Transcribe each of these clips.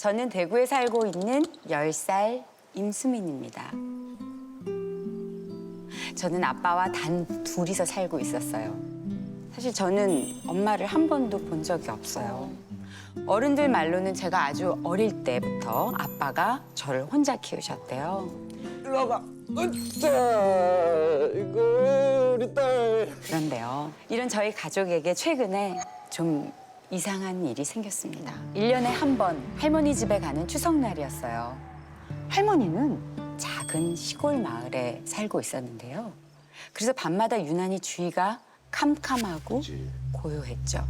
저는 대구에 살고 있는 10살 임수민입니다. 저는 아빠와 단 둘이서 살고 있었어요. 사실 저는 엄마를 한 번도 본 적이 없어요. 어른들 말로는 제가 아주 어릴 때부터 아빠가 저를 혼자 키우셨대요. 일로 와봐. 으짜, 이거 우리 딸. 그런데요, 이런 저희 가족에게 최근에 좀 이상한 일이 생겼습니다. 1년에 한 번 할머니 집에 가는 추석날이었어요. 할머니는 작은 시골 마을에 살고 있었는데요. 그래서 밤마다 유난히 주위가 캄캄하고 고요했죠.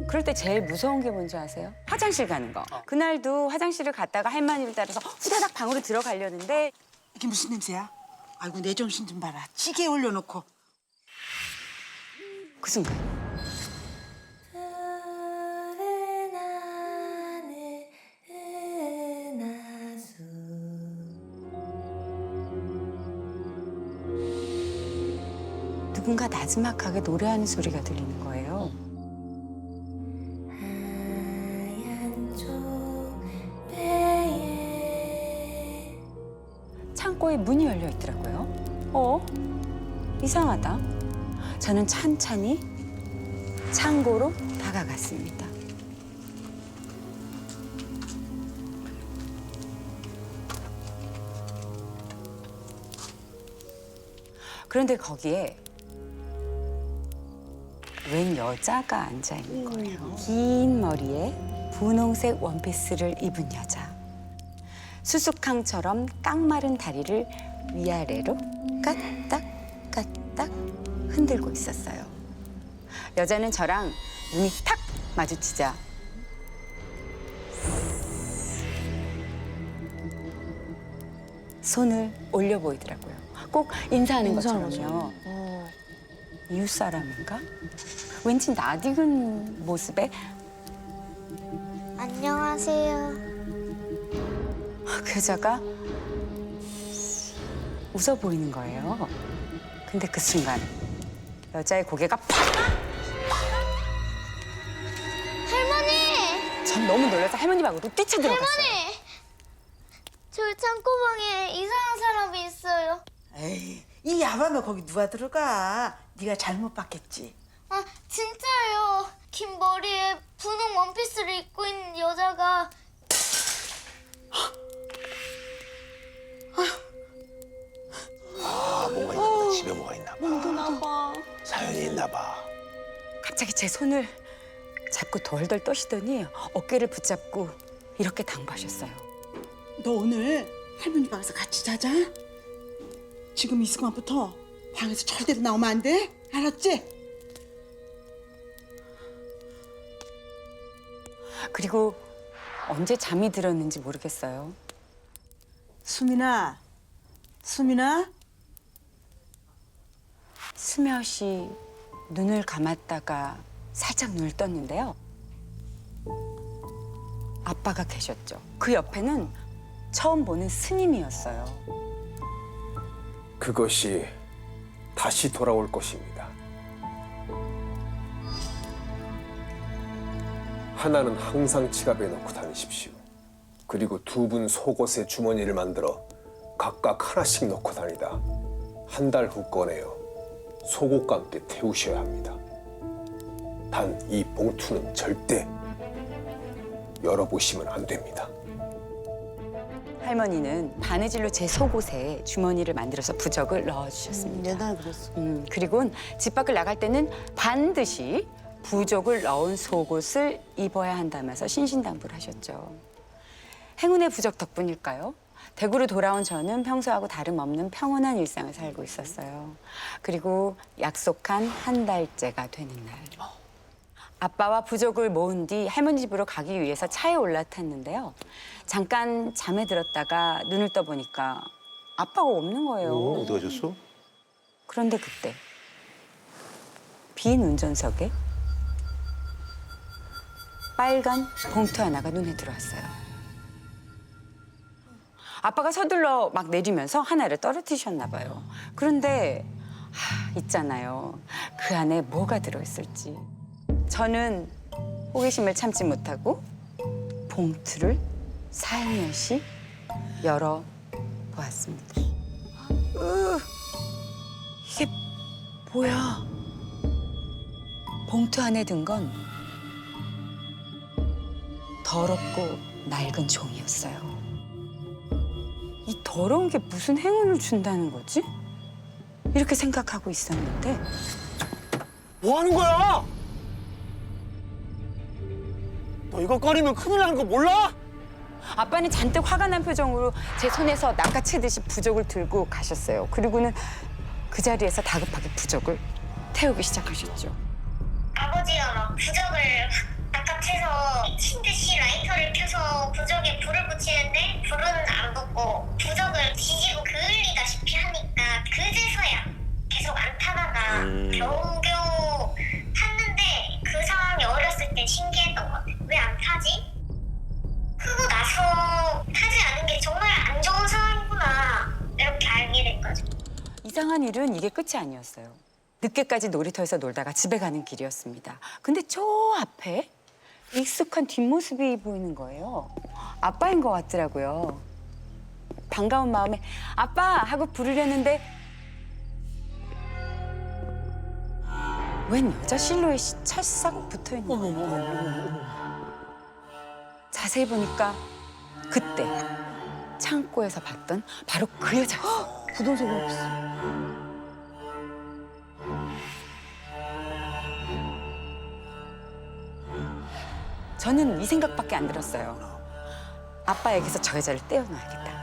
그럴 때 제일 무서운 게 뭔지 아세요? 화장실 가는 거. 그날도 화장실을 갔다가 할머니를 따라서 후다닥 방으로 들어가려는데 이게 무슨 냄새야? 아이고 내 정신 좀 봐라. 찌개 올려놓고. 그 순간 누군가 나지막하게 노래하는 소리가 들리는 거예요. 창고에 문이 열려 있더라고요. 이상하다. 저는 찬찬히 창고로 다가갔습니다. 그런데 거기에 웬 여자가 앉아 있는 거예요. 긴 머리에 분홍색 원피스를 입은 여자. 수수깡처럼 깡마른 다리를 위아래로 까딱까딱 흔들고 있었어요. 여자는 저랑 눈이 탁 마주치자 손을 올려 보이더라고요. 꼭 인사하는 것처럼요. 이웃 사람인가? 왠지 낯익은 모습에 안녕하세요. 그 여자가 웃어 보이는 거예요. 근데 그 순간 여자의 고개가 팍! 할머니! 전 너무 놀라서 할머니 방으로 뛰쳐들어갔어요. 할머니! 저희 창고방에 이상한 사람이 있어요. 에이, 이 야밤에 거기 누가 들어가? 네가 잘못 봤겠지. 아, 진짜예요. 긴 머리에 분홍 원피스를 입고 있는 여자가 뭔가 있나 보다. 집에 뭐가 있나 봐. 사연이 있나 봐. 갑자기 제 손을 잡고 덜덜 떠시더니 어깨를 붙잡고 이렇게 당부하셨어요. 너 오늘 할머니 방에서 같이 자자. 지금 이 순간부터 방에서 절대로 나오면 안 돼. 알았지? 그리고 언제 잠이 들었는지 모르겠어요. 수민아, 수민아. 스며시 눈을 감았다가 살짝 눈을 떴는데요. 아빠가 계셨죠. 그 옆에는 처음 보는 스님이었어요. 그것이 다시 돌아올 것입니다. 하나는 항상 지갑에 넣고 다니십시오. 그리고 두 분 속옷에 주머니를 만들어 각각 하나씩 넣고 다니다 한 달 후 꺼내어 속옷과 함께 태우셔야 합니다. 단 이 봉투는 절대 열어보시면 안 됩니다. 할머니는 바느질로 제 속옷에 주머니를 만들어서 부적을 넣어주셨습니다. 옛날 그랬어. 그리고는 집 밖을 나갈 때는 반드시 부적을 넣은 속옷을 입어야 한다면서 신신당부를 하셨죠. 행운의 부적 덕분일까요? 대구로 돌아온 저는 평소하고 다름없는 평온한 일상을 살고 있었어요. 그리고 약속한 한 달째가 되는 날. 아빠와 부적을 모은 뒤 할머니 집으로 가기 위해서 차에 올라탔는데요. 잠깐 잠에 들었다가 눈을 떠보니까 아빠가 없는 거예요. 어디 가셨어? 그런데 그때 빈 운전석에 빨간 봉투 하나가 눈에 들어왔어요. 아빠가 서둘러 막 내리면서 하나를 떨어뜨리셨나 봐요. 그런데 있잖아요. 그 안에 뭐가 들어있을지. 저는 호기심을 참지 못하고 봉투를 살며시 열어보았습니다. 이게 뭐야? 봉투 안에 든 건 더럽고 낡은 종이었어요. 이 더러운 게 무슨 행운을 준다는 거지? 이렇게 생각하고 있었는데 뭐 하는 거야? 너 이거 꺼내면 큰일 나는 거 몰라? 아빠는 잔뜩 화가 난 표정으로 제 손에서 낚아채듯이 부적을 들고 가셨어요. 그리고는 그 자리에서 다급하게 부적을 태우기 시작하셨죠. 아버지가 막 부적을 낚아채서 미친 듯이 라이터를 켜서 부적에 불을 붙이는데 불은 안 붙고 부적을 뒤지고 그을리다시피 하니까 그제서야 계속 안 타다가 겨우겨우 탔는데 그 상황이 어렸을 때 신기했던 것 같아요. 왜 안 타지? 크고 나서 타지 않은 게 정말 안 좋은 상황이구나 이렇게 알게 된 거죠. 이상한 일은 이게 끝이 아니었어요. 늦게까지 놀이터에서 놀다가 집에 가는 길이었습니다. 근데 저 앞에 익숙한 뒷모습이 보이는 거예요. 아빠인 것 같더라고요. 반가운 마음에 아빠 하고 부르려는데 웬 여자 실루엣이 찰싹 붙어 있는 거예요. 자세히 보니까 그때 창고에서 봤던 바로 그 여자였어요. 부동석으로 없어. 저는 이 생각밖에 안 들었어요. 아빠에게서 저 여자를 떼어놔야겠다.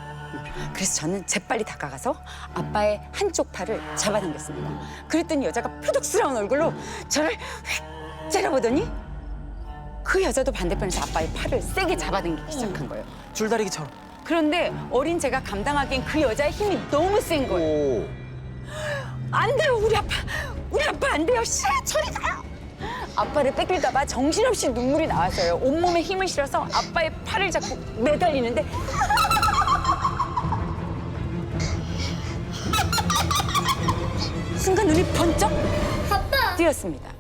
그래서 저는 재빨리 다가가서 아빠의 한쪽 팔을 잡아당겼습니다. 그랬더니 여자가 표독스러운 얼굴로 저를 휙 째려보더니 그 여자도 반대편에서 아빠의 팔을 세게 잡아당기기 시작한 거예요. 줄다리기처럼. 그런데 어린 제가 감당하기엔 그 여자의 힘이 너무 센 거예요. 오. 안 돼요, 우리 아빠 안 돼요. 싫어, 저리 가요. 아빠를 뺏길까 봐 정신없이 눈물이 나왔어요. 온몸에 힘을 실어서 아빠의 팔을 잡고 매달리는데 순간 눈이 번쩍 뜨였습니다.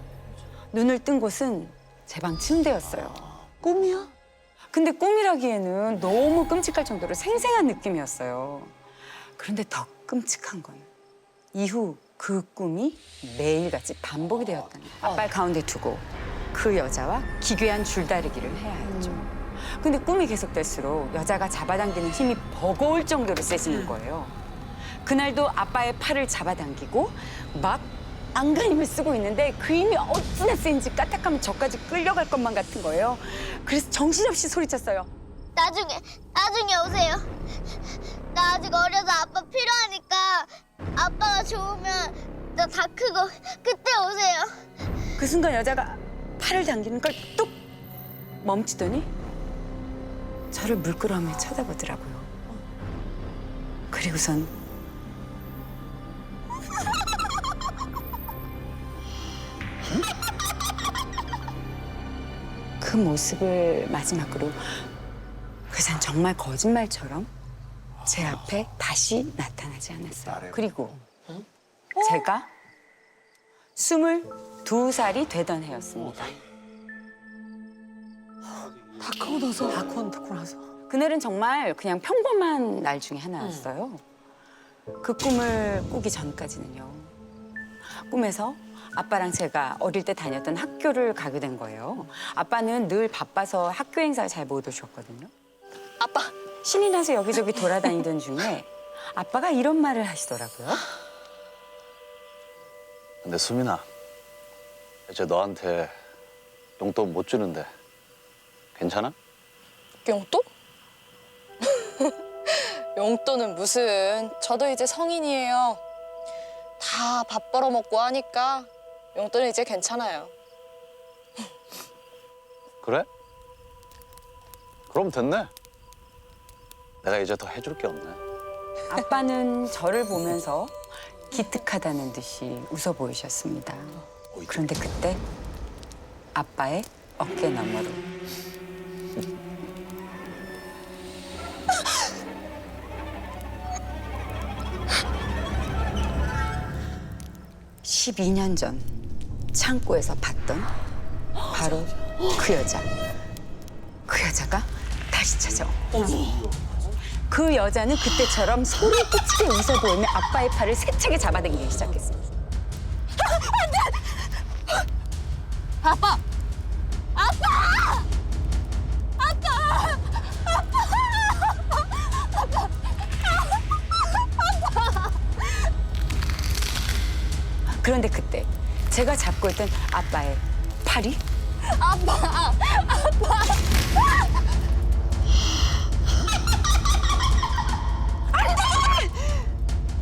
눈을 뜬 곳은 제 방 침대였어요. 꿈이야? 근데 꿈이라기에는 너무 끔찍할 정도로 생생한 느낌이었어요. 그런데 더 끔찍한 건 이후 그 꿈이 매일같이 반복이 되었다는 거예요. 아빠를 가운데 두고 그 여자와 기괴한 줄다리기를 해야 했죠. 근데 꿈이 계속될수록 여자가 잡아당기는 힘이 버거울 정도로 세지는 거예요. 그날도 아빠의 팔을 잡아당기고 막 안간힘을 쓰고 있는데 그 힘이 어찌나 센지 까딱하면 저까지 끌려갈 것만 같은 거예요. 그래서 정신없이 소리쳤어요. 나중에 오세요. 나 아직 어려서 아빠 필요하니까 아빠가 좋으면 나 다 크고 그때 오세요. 그 순간 여자가 팔을 당기는 걸 뚝 멈추더니 저를 물끄러미 쳐다보더라고요. 그리고선 그 모습을 마지막으로 그선 정말 거짓말처럼 제 앞에 다시 나타나지 않았어요. 그리고 제가 22살이 되던 해였습니다. 다 크고 나서. 그날은 정말 그냥 평범한 날 중에 하나였어요. 그 꿈을 꾸기 전까지는요. 꿈에서 아빠랑 제가 어릴 때 다녔던 학교를 가게 된 거예요. 아빠는 늘 바빠서 학교 행사를 잘 못 오셨거든요. 아빠, 신이 나서 여기저기 돌아다니던 중에 아빠가 이런 말을 하시더라고요. 근데 수민아, 이제 너한테 용돈 못 주는데 괜찮아? 용돈? 용돈은 무슨? 저도 이제 성인이에요. 다 밥 벌어먹고 하니까 용돈은 이제 괜찮아요. 그래? 그럼 됐네. 내가 이제 더 해줄 게 없네. 아빠는 저를 보면서 기특하다는 듯이 웃어 보이셨습니다. 그런데 그때 아빠의 어깨 너머로 (12년) 전 창고에서 봤던 바로 그 여자. 그 여자가 다시 찾아온 거예요. 그 여자는 그때처럼 소리 끼치게 웃어 보이며 아빠의 팔을 세차게 잡아당기기 시작했습니다. 아빠! 그런데 그때 제가 잡고 있던 아빠의 팔이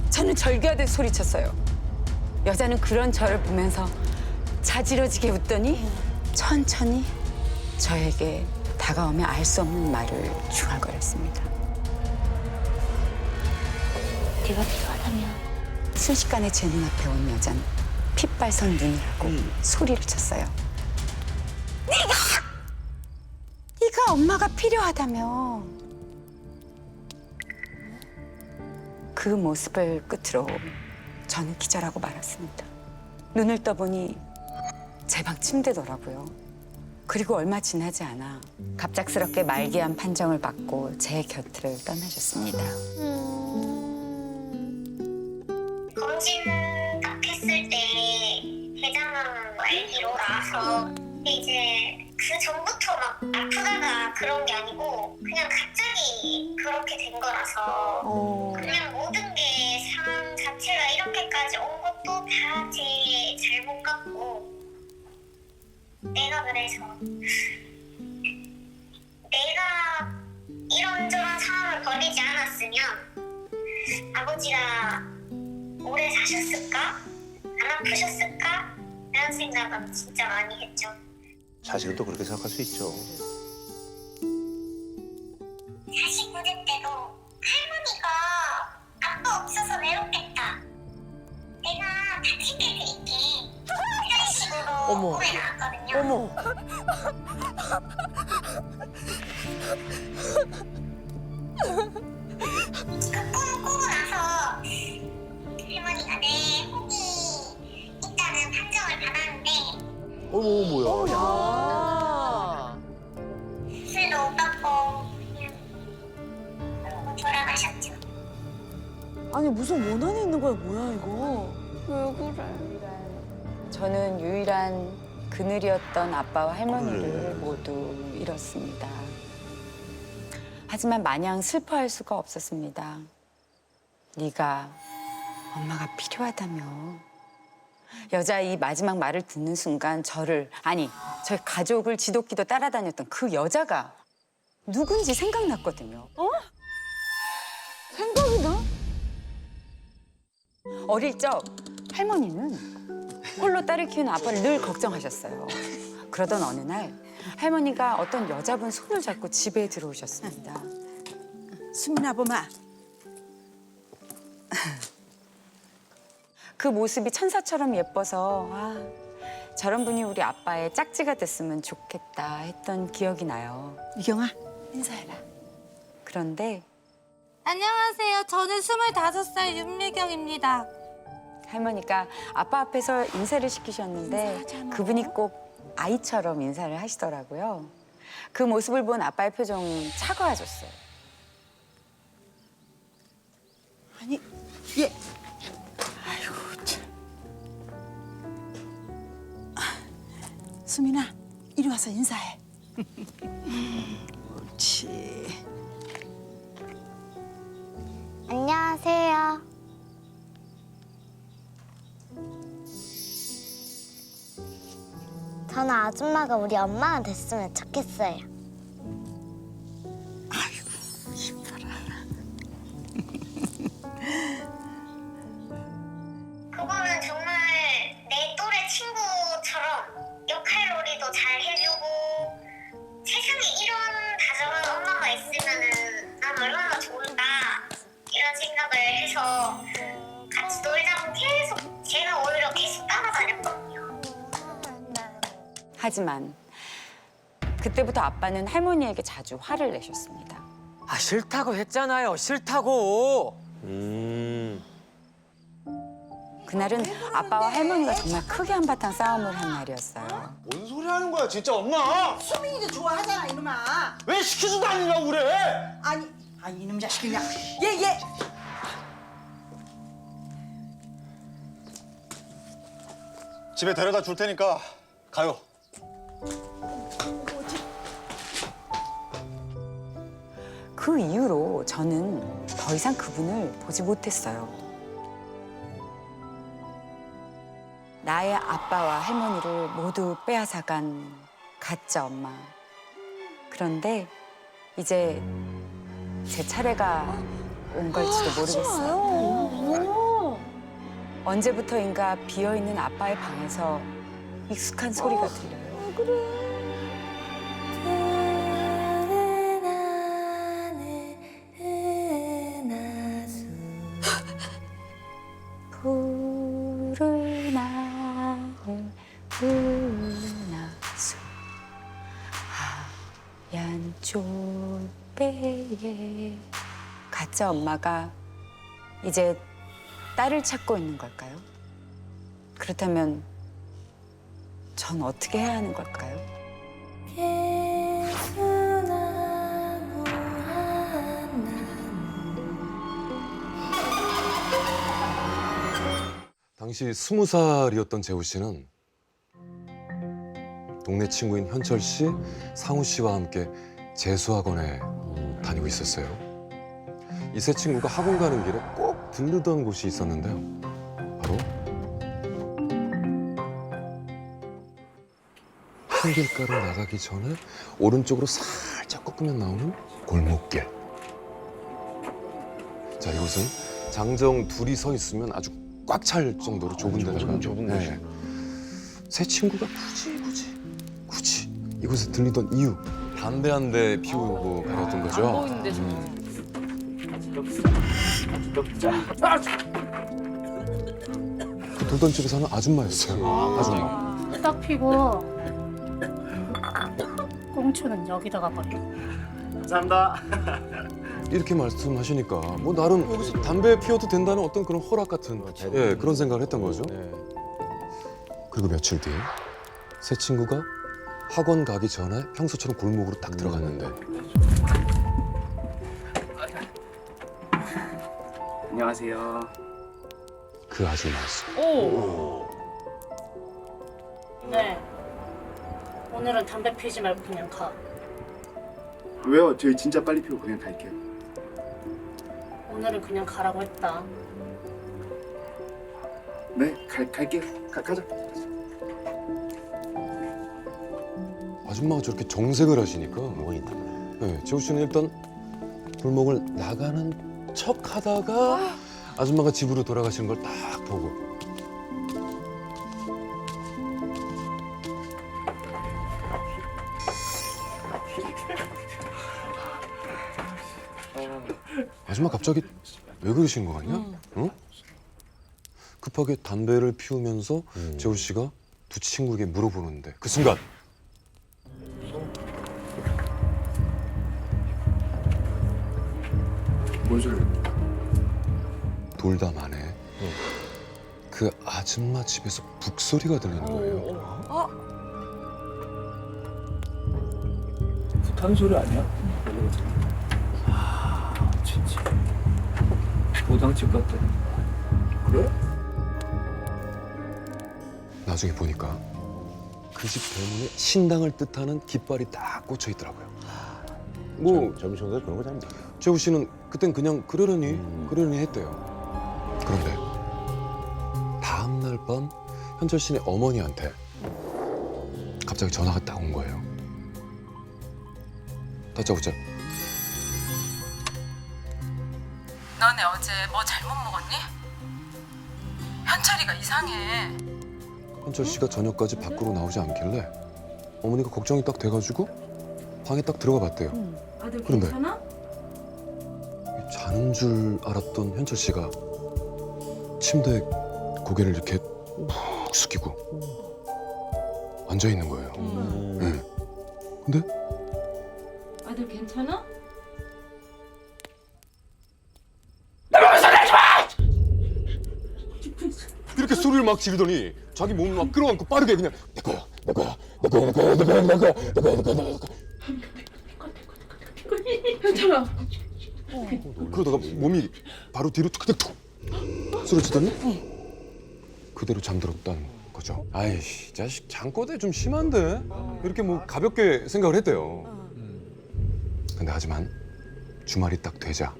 저는 절규하듯 소리쳤어요. 여자는 그런 저를 보면서 자지러지게 웃더니 천천히 저에게 다가오며 알 수 없는 말을 중얼거렸습니다. 네가 필요하다면 순식간에 제 눈앞에 온 여자는 핏발선 눈을 하고 소리를 쳤어요. 네가 엄마가 필요하다며. 그 모습을 끝으로 저는 기절하고 말았습니다. 눈을 떠보니 제 방 침대더라고요. 그리고 얼마 지나지 않아 갑작스럽게 말기암 판정을 받고 제 곁을 떠나셨습니다. 검진 딱 했을 때 대장암 말기로 나와서 근데 이제 그 전부터 막 아프다가 그런 게 아니고 그냥 갑자기 그렇게 된 거라서 그냥 모든 게 상황 자체가 이렇게까지 온 것도 다 제 잘못 같고 내가 그래서 내가 이런저런 상황을 벌이지 않았으면 아버지가 오래 사셨을까? 안 아프셨을까? 이런 생각은 진짜 많이 했죠. 자식은 또 그렇게 생각할 수 있죠. 49대 때도 할머니가 아빠 없어서 외롭겠다. 내가 다 챙겨드릴게. 이런 식으로 꿈에 나왔거든요. 어머. 그 꿈 꾸고 나서 할머니가 내 혹이 있다는 판정을 받았는데 어머, 뭐야. 야. 술도 못 받고 그냥 그러고 돌아가셨죠. 아니 무슨 원한이 있는 거야 뭐야 이거? 왜 그래? 저는 유일한 그늘이었던 아빠와 할머니를 모두 잃었습니다. 하지만 마냥 슬퍼할 수가 없었습니다. 네가 엄마가 필요하다며. 여자의 이 마지막 말을 듣는 순간 저희 가족을 지독히도 따라다녔던 그 여자가 누군지 생각났거든요. 생각이 나? 어릴 적 할머니는 홀로 딸을 키우는 아빠를 늘 걱정하셨어요. 그러던 어느 날 할머니가 어떤 여자분 손을 잡고 집에 들어오셨습니다. 수민아 보마. 그 모습이 천사처럼 예뻐서 저런 분이 우리 아빠의 짝지가 됐으면 좋겠다 했던 기억이 나요. 이경아 인사해라. 그런데 안녕하세요. 저는 25살 윤미경입니다. 할머니가 아빠 앞에서 인사를 시키셨는데 그분이 꼭 아이처럼 인사를 하시더라고요. 그 모습을 본 아빠의 표정은 차가워졌어요. 아니 얘. 아이고 참. 수민아 이리 와서 인사해. 옳지. 안녕하세요. 저는 아줌마가 우리 엄마가 됐으면 좋겠어요. 아이고 이뻐라. 그거는 정말 내 또래 친구처럼 역할놀이도 잘 해주고 세상에 이런 다정한 엄마가 있으면은 난 얼마나 좋을까 이런 생각을 해서 같이 놀자고 계속 제가 오히려 계속 따라다녔거든요. 하지만 그때부터 아빠는 할머니에게 자주 화를 내셨습니다. 아, 싫다고 했잖아요. 싫다고. 그날은 아빠와 할머니가 정말 크게 한바탕 싸움을 한 날이었어요. 뭔 소리 하는 거야 진짜 엄마? 수민이도 좋아하잖아 이놈아. 왜 시키지도 않으려고 그래? 아니 이놈 자식이냐. 얘. 집에 데려다 줄 테니까 가요. 그 이후로 저는 더 이상 그분을 보지 못했어요. 나의 아빠와 할머니를 모두 빼앗아간 가짜 엄마. 그런데 이제 제 차례가 온 걸지도 모르겠어요. 언제부터인가 비어있는 아빠의 방에서 익숙한 소리가 들려요. 푸른 하늘 푸른나수 하얀 쫄배에 가짜 엄마가 이제 딸을 찾고 있는 걸까요? 그렇다면 전 어떻게 해야 하는 걸까요? 당시 20살이었던 재우 씨는 동네 친구인 현철 씨, 상우 씨와 함께 재수학원에 다니고 있었어요. 이 세 친구가 학원 가는 길에 꼭 들르던 곳이 있었는데요. 바로 큰 길가로 나가기 전에 오른쪽으로 살짝 꺾으면 나오는 골목길. 자, 이곳은 장정 둘이 서 있으면 아주 꽉 찰 정도로 좁은 데다가 좁은 곳이. 세 친구가 굳이 이곳에 들리던 이유, 담배 한 대 피우고 가렸던 거죠. 안 보이는데 저는. 그 돌던 집에 사는 아줌마였어요. 아줌마. 딱 피고 꽁초는 여기다가 버려. 감사합니다. 이렇게 말씀하시니까 뭐 나름 담배 피워도 된다는 어떤 그런 허락 같은 그런 생각을 했던 거죠. 그리고 며칠 뒤 세 친구가 학원 가기 전에 평소처럼 골목으로 딱 들어갔는데 안녕하세요. 그 아줌마였어요. 오. 네. 오늘은 담배 피지 말고 그냥 가. 왜요? 저희 진짜 빨리 피고 그냥 갈게요. 오늘은 그냥 가라고 했다. 네, 갈게요. 가자. 아줌마가 저렇게 정색을 하시니까 재우 씨는 일단 골목을 나가는 척 하다가 아줌마가 집으로 돌아가시는 걸 딱 보고 아줌마 갑자기 왜 그러신 거 같냐? 응? 급하게 담배를 피우면서 재우 씨가 두 친구에게 물어보는데 그 순간 뭔 소리야? 돌담 안에 그 아줌마 집에서 북소리가 들리는 거예요. 타는 소리 아니야? 진짜. 도당집 같다. 그래? 나중에 보니까 그 집 대문에 신당을 뜻하는 깃발이 딱 꽂혀 있더라고요. 뭐 젊은 친구들 그런 거 잘 몰라. 재우 씨는 그땐 그냥 그러려니 했대요. 그런데 다음 날 밤 현철 씨네 어머니한테 갑자기 전화가 딱 온 거예요. 다짜고짜. 너네 어제 뭐 잘못 먹었니? 현철이가 이상해. 현철 씨가 저녁까지 밖으로 나오지 않길래 어머니가 걱정이 딱 돼가지고 방에 딱 들어가 봤대요. 아들 그런데 괜찮아? 자는 줄 알았던 현철 씨가 침대에 고개를 이렇게 푹 숙이고 앉아 있는 거예요. 네. 근데 아들 괜찮아? 이렇게 막 지르더니 자기 몸을 막 끌어안고 빠르게 그냥 내 거야, 내 거야, 내 거야, 내 거야, 내 거야, 내 거야, 내 거야, 내 거야, 내 거야. 괜찮아. 그러다가 몸이 바로 뒤로 그냥 툭 쓰러지더니 그대로 잠들었다는 거죠. 아이씨, 자식 잠꼬대 좀 심한데? 이렇게 뭐 가볍게 생각을 했대요. 근데 하지만 주말이 딱 되자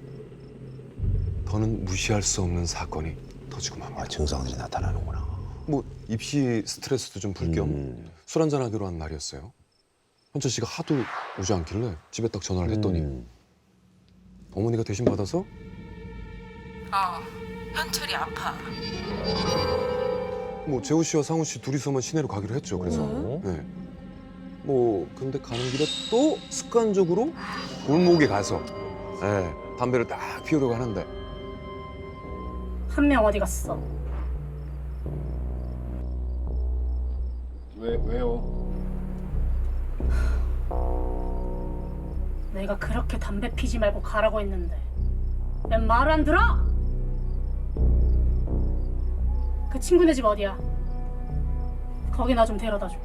더는 무시할 수 없는 사건이 터지고 맙니다. 증상들이 나타나는구나. 뭐 입시 스트레스도 좀 풀 겸 술 한잔 하기로 한 날이었어요. 현철 씨가 하도 오지 않길래 집에 딱 전화를 했더니 어머니가 대신 받아서 현철이 아파. 뭐 재호 씨와 상우 씨 둘이서만 시내로 가기로 했죠. 그래서 네. 뭐 근데 가는 길에 또 습관적으로 골목에 가서 네, 담배를 딱 피우려고 하는데 한 명 어디 갔어? 왜요? 내가 그렇게 담배 피지 말고 가라고 했는데 왜 말을 안 들어? 그 친구네 집 어디야? 거기 나 좀 데려다 줘.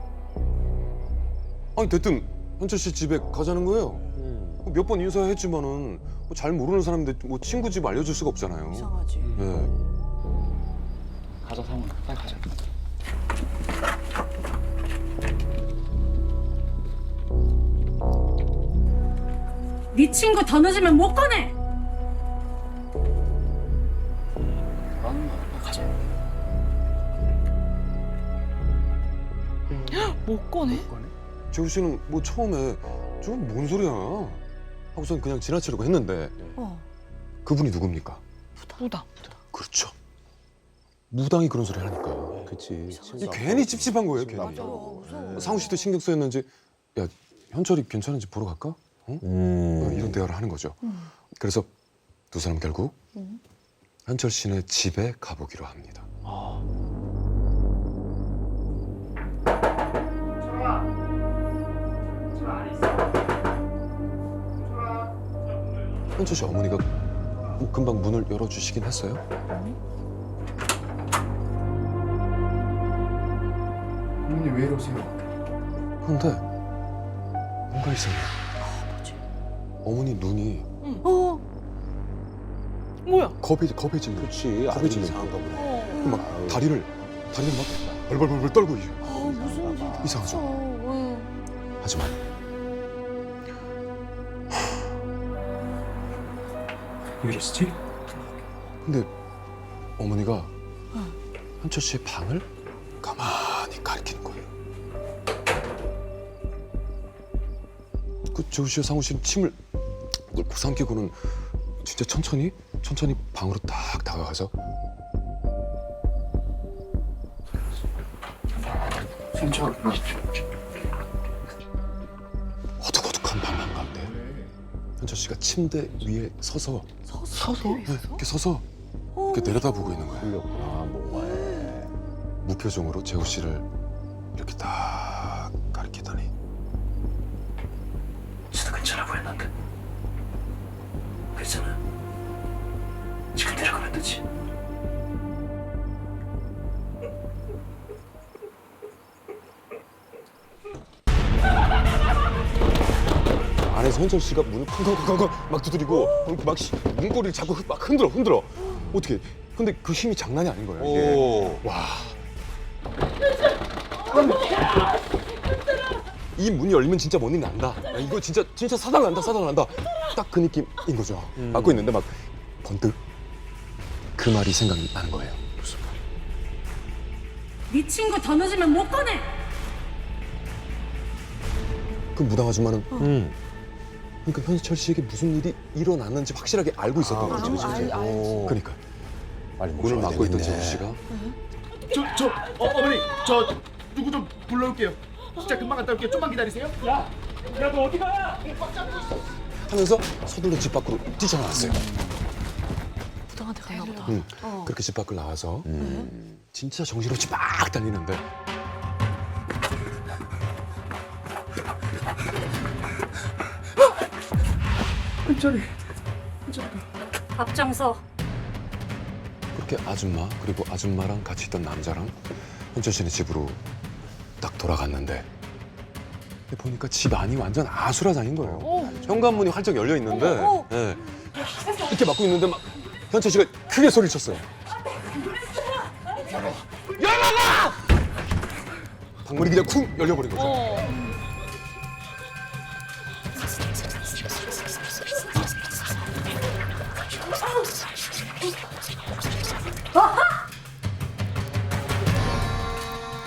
아니 대뜸 현철 씨 집에 가자는 거예요. 몇 번 인사했지만은 뭐 잘 모르는 사람인데 뭐 친구 집 알려줄 수가 없잖아요. 이상하지. 네. 가자 상훈, 빨리 가자. 네 친구 더 늦으면 못 꺼내. 가자. 못 꺼내? 재호 씨는 뭐 처음에 좀 뭔 소리야 하고선 그냥 지나치려고 했는데 그분이 누굽니까? 무당. 그렇죠. 무당이 그런 소리 하니까 그치. 이게 괜히 찝찝한 거예요. 괜히. 상우 씨도 신경 쓰였는지 야 현철이 괜찮은지 보러 갈까? 어? 이런 대화를 하는 거죠. 그래서 두 사람 결국 현철 씨네 집에 가보기로 합니다. 현철 씨 어머니가 뭐 금방 문을 열어주시긴 했어요. 어머니 왜 이러세요? 그런데 뭔가 이상해. 어머니 눈이 뭐야? 겁해진 거야. 그렇지. 아주 겁해진 이상한가 거야. 보네. 막 다리를 막 벌벌벌 떨고 이상하죠. 하지만 왜 이러시지? 근데 어머니가 현철 씨의 방을 가만히 가리키는 거예요. 그 재호 씨와 상우 씨는 침을 꿀꺽 삼키고는 진짜 천천히 방으로 딱 다가가서 현철. 어둑어둑한 방 한가운데 현철 씨가 침대 위에 서서 네, 이렇게 서서 이렇게 내려다보고 있는 거예요. 풀렸구나, 뭔가에. 무표정으로 재호 씨를 이렇게 딱 가리키더니 진짜 괜찮아 보였는데. 괜찮아. 지금 내려가면 되지. 안에서 현철 씨가 문을 쿵쾅쿵쾅 막 두드리고 막 문고리를 자꾸 막 흔들어. 어떻게? 근데 그 힘이 장난이 아닌 거예요. 이게. 와. 이 문이 열리면 진짜 뭔 일 난다. 야, 이거 진짜 사단 난다. 딱 그 느낌인 거죠. 맞고 있는데 막 번뜩 그 말이 생각이 나는 거예요. 무슨 말? 네 친구 더 늦으면 못 꺼내. 그 무당 아줌마는 그러니까 현철 씨에게 무슨 일이 일어났는지 확실하게 알고 있었던 거죠. 그러니까 문을 막고 있던 재호 씨가 어머니, 저 누구 좀 불러올게요. 진짜 금방 갔다 올게요. 좀만 기다리세요. 야, 너 어디 가? 하면서 서둘러 집 밖으로 뛰쳐나왔어요. 무당한테 갔나 보다. 그렇게 집 밖을 나와서 진짜 정신없이 막 달리는데 현철이. 앞장서. 그렇게 아줌마 그리고 아줌마랑 같이 있던 남자랑 현철 씨네 집으로 딱 돌아갔는데 보니까 집 안이 완전 아수라장인 거예요. 현관문이 활짝 열려 있는데 예, 이렇게 막고 있는데 막 현철 씨가 크게 소리를 쳤어요. 열어봐! 방문이 그냥 쿵 열려버린 거죠.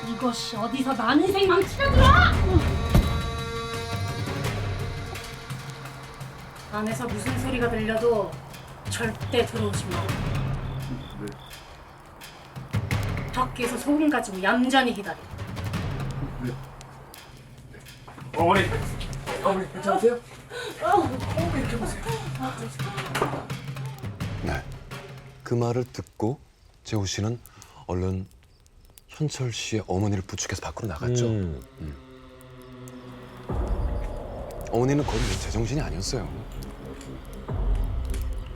이것이 어디서 나는 인생 망치려들어! 안에서 무슨 소리가 들려도 절대 들어오지 마. 밖에서 소금 가지고 얌전히 기다려. 어머니 괜찮으세요? 네. 그 말을 듣고 재호 씨는 얼른 현철 씨의 어머니를 부축해서 밖으로 나갔죠. 어머니는 거의 제정신이 아니었어요.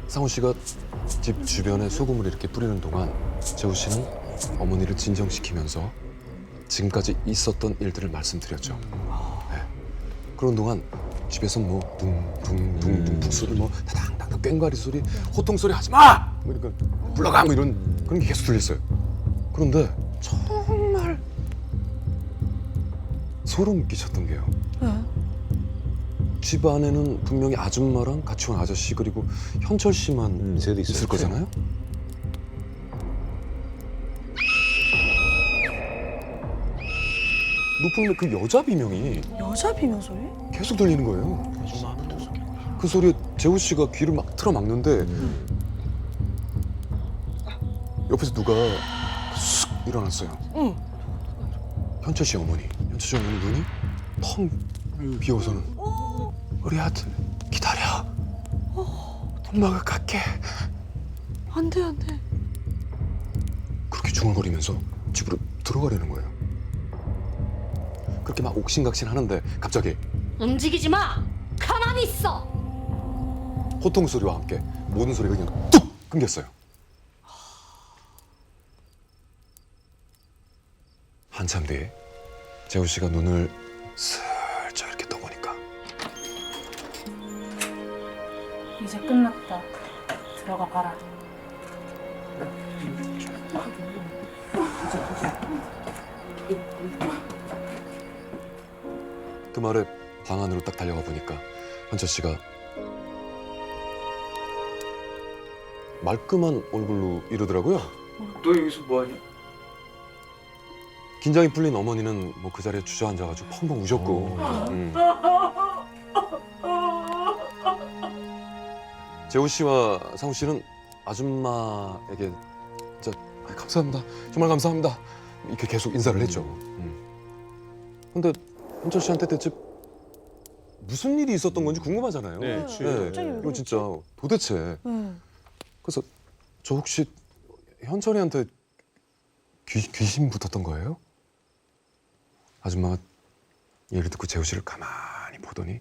상호 씨가 집 주변에 소금을 이렇게 뿌리는 동안 재호 씨는 어머니를 진정시키면서 지금까지 있었던 일들을 말씀드렸죠. 네. 그런 동안 집에서 뭐 둥둥둥둥 북소리, 뭐 다당당 꽹과리 소리, 호통 소리 하지 마! 뭐 이런 물러가! 뭐 이런 그런 게 계속 들렸어요. 그런데 정말 소름 끼쳤던 게요. 집 안에는 분명히 아줌마랑 같이 온 아저씨 그리고 현철 씨만 있을 거잖아요. 높은 그 여자 비명이 여자 비명 소리? 계속 들리는 거예요. 그 소리에 재호 씨가 귀를 막 틀어 막는데 옆에서 누가 쑥 일어났어요. 현철 씨 어머니. 현철 씨 어머니 눈이 텅 비어서는 우리 아들 기다려. 엄마가 갈게. 안 돼, 안 돼. 그렇게 중얼거리면서 집으로 들어가려는 거예요. 그렇게 막 옥신각신 하는데 갑자기 움직이지 마! 가만히 있어! 호통 소리와 함께 모든 소리가 그냥 뚝 끊겼어요. 한참 뒤에 재호 씨가 눈을 슬쩍 이렇게 떠보니까 이제 끝났다. 들어가 봐라. 그 말에 방 안으로 딱 달려가 보니까 현철 씨가 말끔한 얼굴로 이러더라고요. 너 여기서 뭐하냐? 긴장이 풀린 어머니는 뭐 그 자리에 주저앉아가지고 펑펑 우셨고. 재호 씨와 상우 씨는 아줌마에게 진짜 감사합니다. 정말 감사합니다. 이렇게 계속 인사를 했죠. 근데 현철 씨한테 대체 무슨 일이 있었던 건지 궁금하잖아요. 네, 이거 진짜 도대체. 그래서 저 혹시 현철이한테 귀신 붙었던 거예요? 아줌마가 얘기를 듣고 재호 씨를 가만히 보더니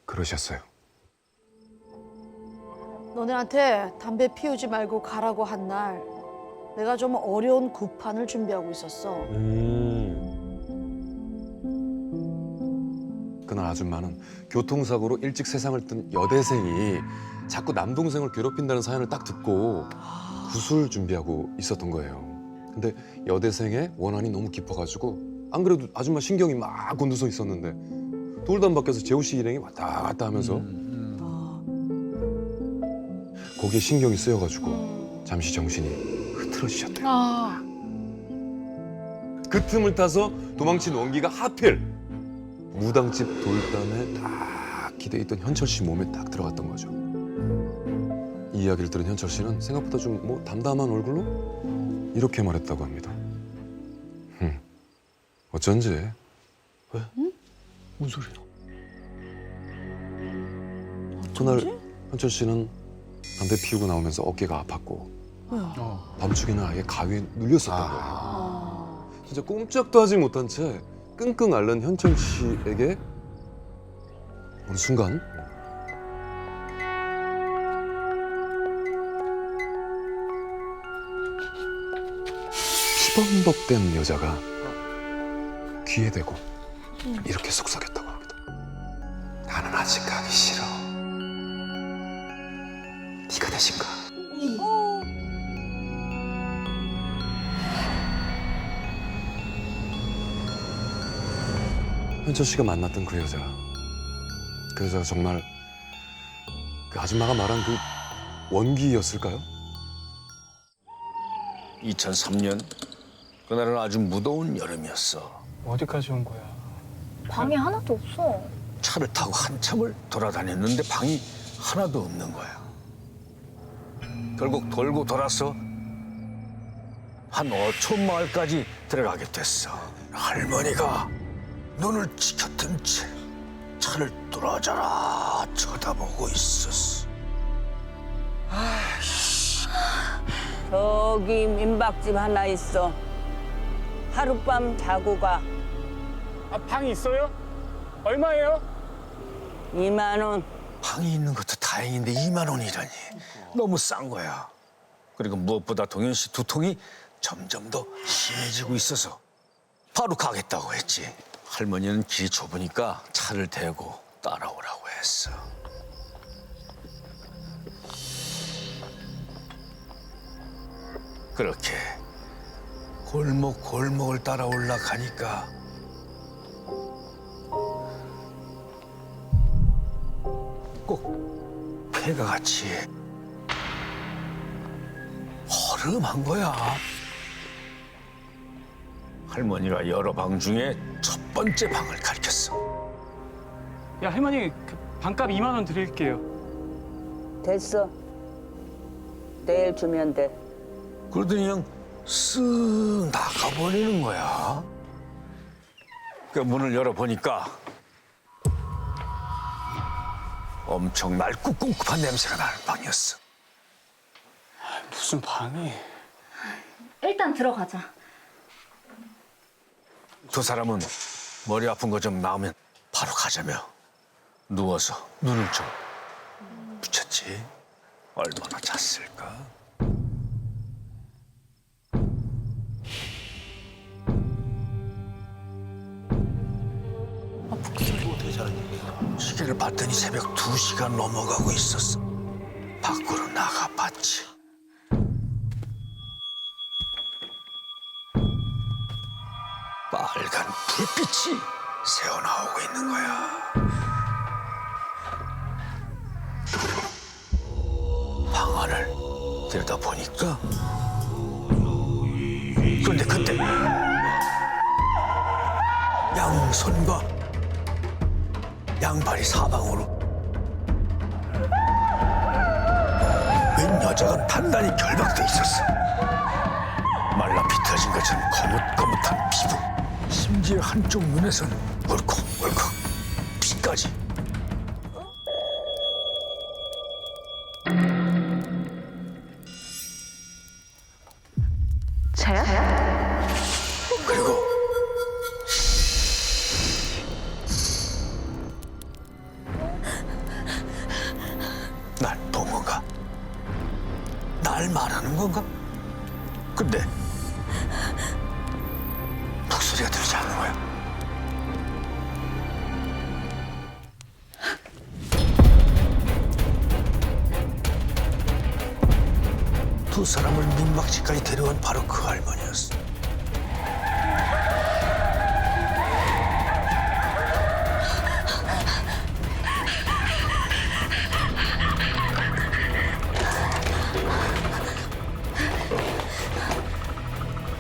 그러셨어요. 너네한테 담배 피우지 말고 가라고 한 날 내가 좀 어려운 구판을 준비하고 있었어. 그날 아줌마는 교통사고로 일찍 세상을 뜬 여대생이 자꾸 남동생을 괴롭힌다는 사연을 딱 듣고 구술 준비하고 있었던 거예요. 근데 여대생의 원한이 너무 깊어가지고 안 그래도 아줌마 신경이 막 곤두서 있었는데 돌담 밖에서 재호 씨 일행이 왔다 갔다 하면서 거기에 신경이 쓰여가지고 잠시 정신이 흐트러지셨대요. 그 틈을 타서 도망친 원기가 하필 무당집 돌담에 딱 기대있던 현철 씨 몸에 딱 들어갔던 거죠. 이 이야기를 들은 현철 씨는 생각보다 좀 뭐 담담한 얼굴로 이렇게 말했다고 합니다. 어쩐지. 왜? 뭔 소리야? 그날 현철 씨는 담배 피우고 나오면서 어깨가 아팠고 밤중에는 아예 가위에 눌렸었던 거예요. 진짜 꼼짝도 하지 못한 채 끙끙 앓는 현철 씨에게 어느 순간 후범벅된 여자가 귀에 대고 이렇게 속삭였다고 합니다. 나는 아직 가기 싫어. 네가 대신 가. 현철 씨가 만났던 그 여자가 정말 그 아줌마가 말한 그 원기였을까요? 2003년 그날은 아주 무더운 여름이었어. 어디까지 온 거야? 방이 하나도 없어. 차를 타고 한참을 돌아다녔는데 방이 하나도 없는 거야. 결국 돌고 돌아서 한 어촌 마을까지 들어가게 됐어. 할머니가 눈을 치켰던 채 차를 뚫어져라 쳐다보고 있었어. 저기 민박집 하나 있어. 하룻밤 자고 가. 방이 있어요? 얼마예요? 2만 원. 방이 있는 것도 다행인데 2만 원이라니 너무 싼 거야. 그리고 무엇보다 동현 씨 두통이 점점 더 심해지고 있어서 바로 가겠다고 했지. 할머니는 길이 좁으니까 차를 대고 따라오라고 했어. 그렇게 골목을 따라 올라가니까 꼭 폐가 같이 허름한 거야. 할머니가 여러 방 중에 첫 번째 방을 가리켰어. 야 할머니 그 방값 2만 원 드릴게요. 됐어. 내일 주면 돼. 그러더니 그냥 쓱 나가버리는 거야. 그 문을 열어보니까 엄청 낡고 꿉꿉한 냄새가 나는 방이었어. 무슨 방이? 일단 들어가자. 두 사람은 머리 아픈 거 좀 나오면 바로 가자며 누워서 눈을 좀 붙였지. 얼마나 잤을까? 시계를 봤더니 새벽 2시가 넘어가고 있었어. 밖으로 나가봤지. 빨간 불빛이 새어나오고 있는 거야. 방 안을 들여다보니까 그런데 그때 양손과 양발이 사방으로 웬 여자가 단단히 결박돼 있었어. 말라 비틀어진 것처럼 거뭇거뭇한 피부, 심지어 한쪽 눈에선 울컥울컥 피까지. 자야? 그리고 날 본 건가? 날 말하는 건가? 근데 목소리가 들리지 않는 거야. 두 사람을 민박집까지 데려온 바로 그 할머니였어.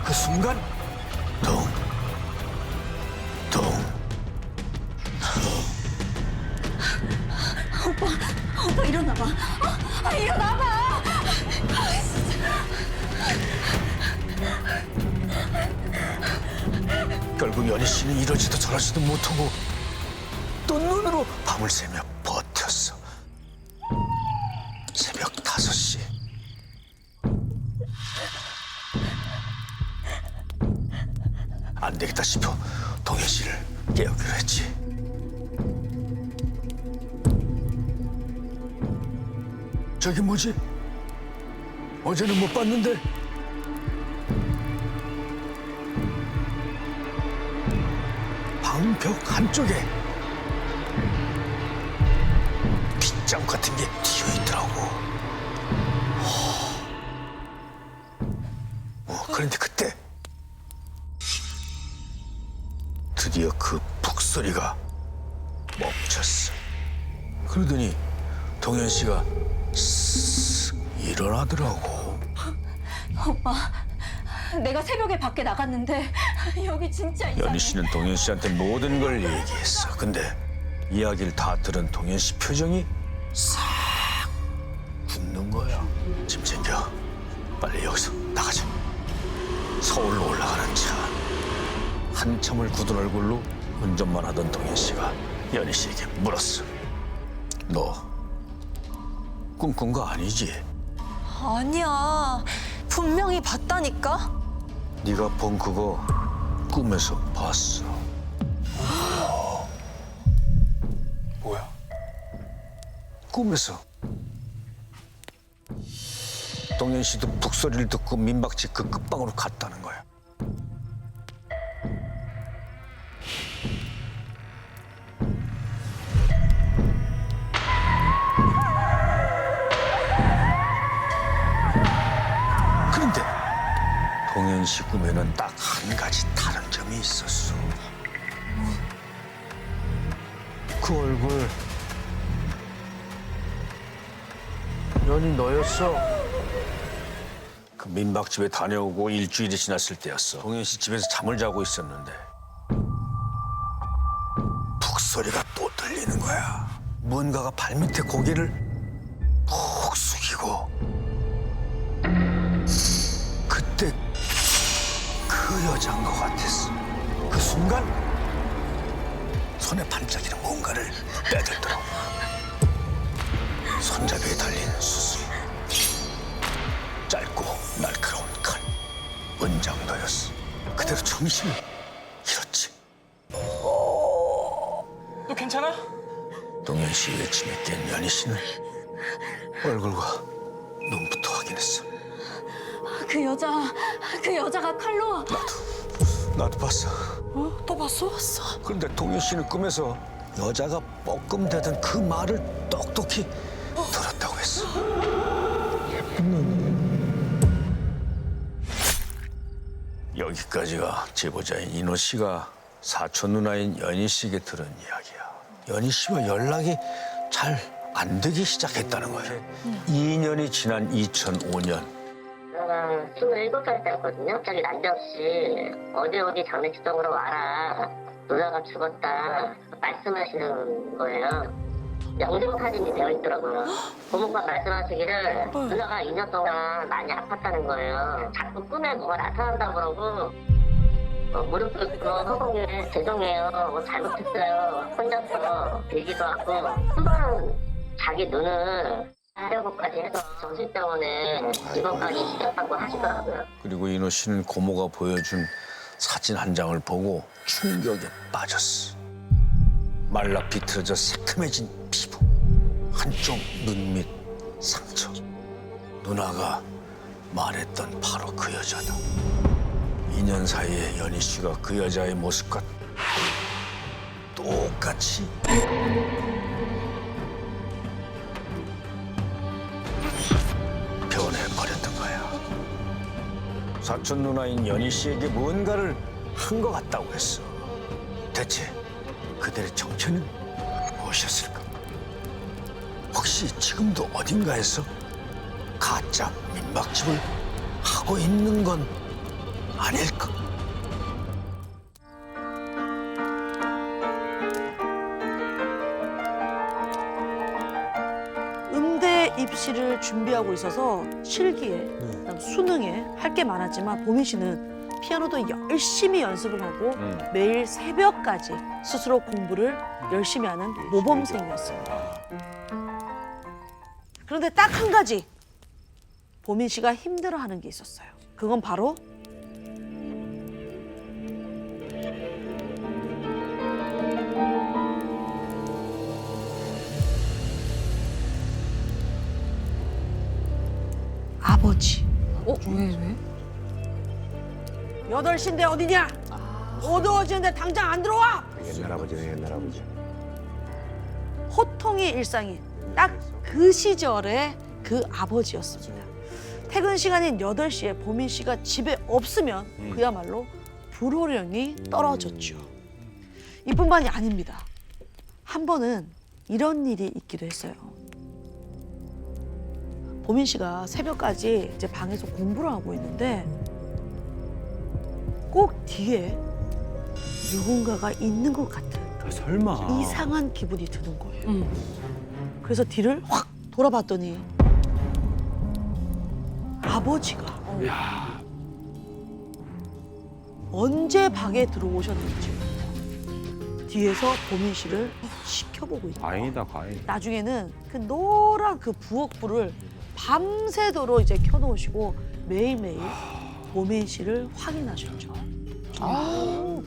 그 순간 오빠 일어나봐. 일어나봐. 결국 연희 씨는 이러지도 저러지도 못하고 또 눈으로 밤을 새며 버텼어. 새벽 5시. 안 되겠다 싶어 동현 씨를 깨우기로 했지. 저기 뭐지? 어제는 못 봤는데 벽 한쪽에 빗장 같은 게 튀어 있더라고. 그런데 그때 드디어 그 북소리가 멈췄어. 그러더니 동현 씨가 쓱 일어나더라고. 오빠, 내가 새벽에 밖에 나갔는데 여기 진짜 이상해. 연희 씨는 동현 씨한테 모든 걸 얘기했어. 근데 이야기를 다 들은 동현 씨 표정이 싹 굳는 거야. 짐 챙겨. 빨리 여기서 나가자. 서울로 올라가는 차. 한참을 굳은 얼굴로 운전만 하던 동현 씨가 연희 씨에게 물었어. 너 꿈꾼 거 아니지? 아니야. 분명히 봤다니까. 네가 본 그거 꿈에서 봤어. 뭐야? 꿈에서. 동현 씨도 북소리를 듣고 민박집 그 끝방으로 갔다는 거야. 그런데 동현 씨 꿈에는 딱 한 가지 다른 점이 있었어. 그 얼굴 연이 너였어. 그 민박집에 다녀오고 일주일이 지났을 때였어. 동현 씨 집에서 잠을 자고 있었는데 북소리가 또 들리는 거야. 뭔가가 발밑에 고개를 푹 숙이고 그때 그 여자인 것 같았어. 그 순간 손에 반짝이는 뭔가를 빼들더라고. 손잡이에 달린 수술. 짧고 날카로운 칼. 은장도였어. 그대로 정신을 잃었지. 너 괜찮아? 동현 씨의 외침에 깬 연희 씨는 얼굴과 눈부터 확인했어. 그 여자가 칼로. 나도 봤어. 또 봤어? 봤어. 그런데 동현 씨는 꿈에서 여자가 뻐끔대던 그 말을 똑똑히 들었다고 했어. 여기까지가 제보자인 인호 씨가 사촌 누나인 연희 씨에게 들은 이야기야. 연희 씨와 연락이 잘 안 되기 시작했다는 거야. 2년이 지난 2005년. 누나가 27살 때였거든요. 갑자기 난데없이 어디 장례식장으로 와라. 누나가 죽었다. 말씀하시는 거예요. 영정 사진이 되어 있더라고요. 고모가 말씀하시기를 누나가 2년 동안 많이 아팠다는 거예요. 자꾸 꿈에 뭐가 나타난다고 그러고 무릎 꿇고 허공에 죄송해요. 뭐 잘못했어요. 혼자서 빌기도 하고 한 번은 자기 눈을 하려고까지 해서 정신병원에 입원까지 시켰다고 하시더라고요. 그리고 인호 씨는 고모가 보여준 사진 한 장을 보고 충격에 빠졌어. 말라 비틀어져 새카매진 피부, 한쪽 눈 밑 상처. 누나가 말했던 바로 그 여자다. 2년 사이에 연희 씨가 그 여자의 모습과 똑같이 변해버렸던 거야. 사촌 누나인 연희 씨에게 뭔가를 한 것 같다고 했어. 대체 그들의 정체는 무엇이었을까? 혹시 지금도 어딘가에서 가짜 민박집을 하고 있는 건 아닐까? 음대 입시를 준비하고 있어서 실기에, 그다음 수능에 할 게 많았지만 보민 씨는 피아노도 열심히 연습을 하고 매일 새벽까지 스스로 공부를 열심히 하는 모범생이었습니다. 그런데 딱 한 가지 보민 씨가 힘들어하는 게 있었어요. 그건 바로 아버지. 왜? 8시인데 어디냐? 어두워지는데 당장 안 들어와! 옛날 아버지네, 옛날 아버지. 호통의 일상이 딱 그 시절의 그 아버지였습니다. 퇴근 시간인 8시에 보민 씨가 집에 없으면 그야말로 불호령이 떨어졌죠. 이뿐만이 아닙니다. 한 번은 이런 일이 있기도 했어요. 보민 씨가 새벽까지 이제 방에서 공부를 하고 있는데 꼭 뒤에 누군가가 있는 것 같은 설마. 이상한 기분이 드는 거예요. 그래서 뒤를 확 돌아봤더니 아버지가 언제 방에 들어오셨는지 뒤에서 보민 씨를 지켜보고 있는 거예요. 다행이다, 다행이다. 나중에는 그 노란 그 부엌불을 밤새도록 이제 켜놓으시고 매일매일 보민 씨를 확인하셨죠.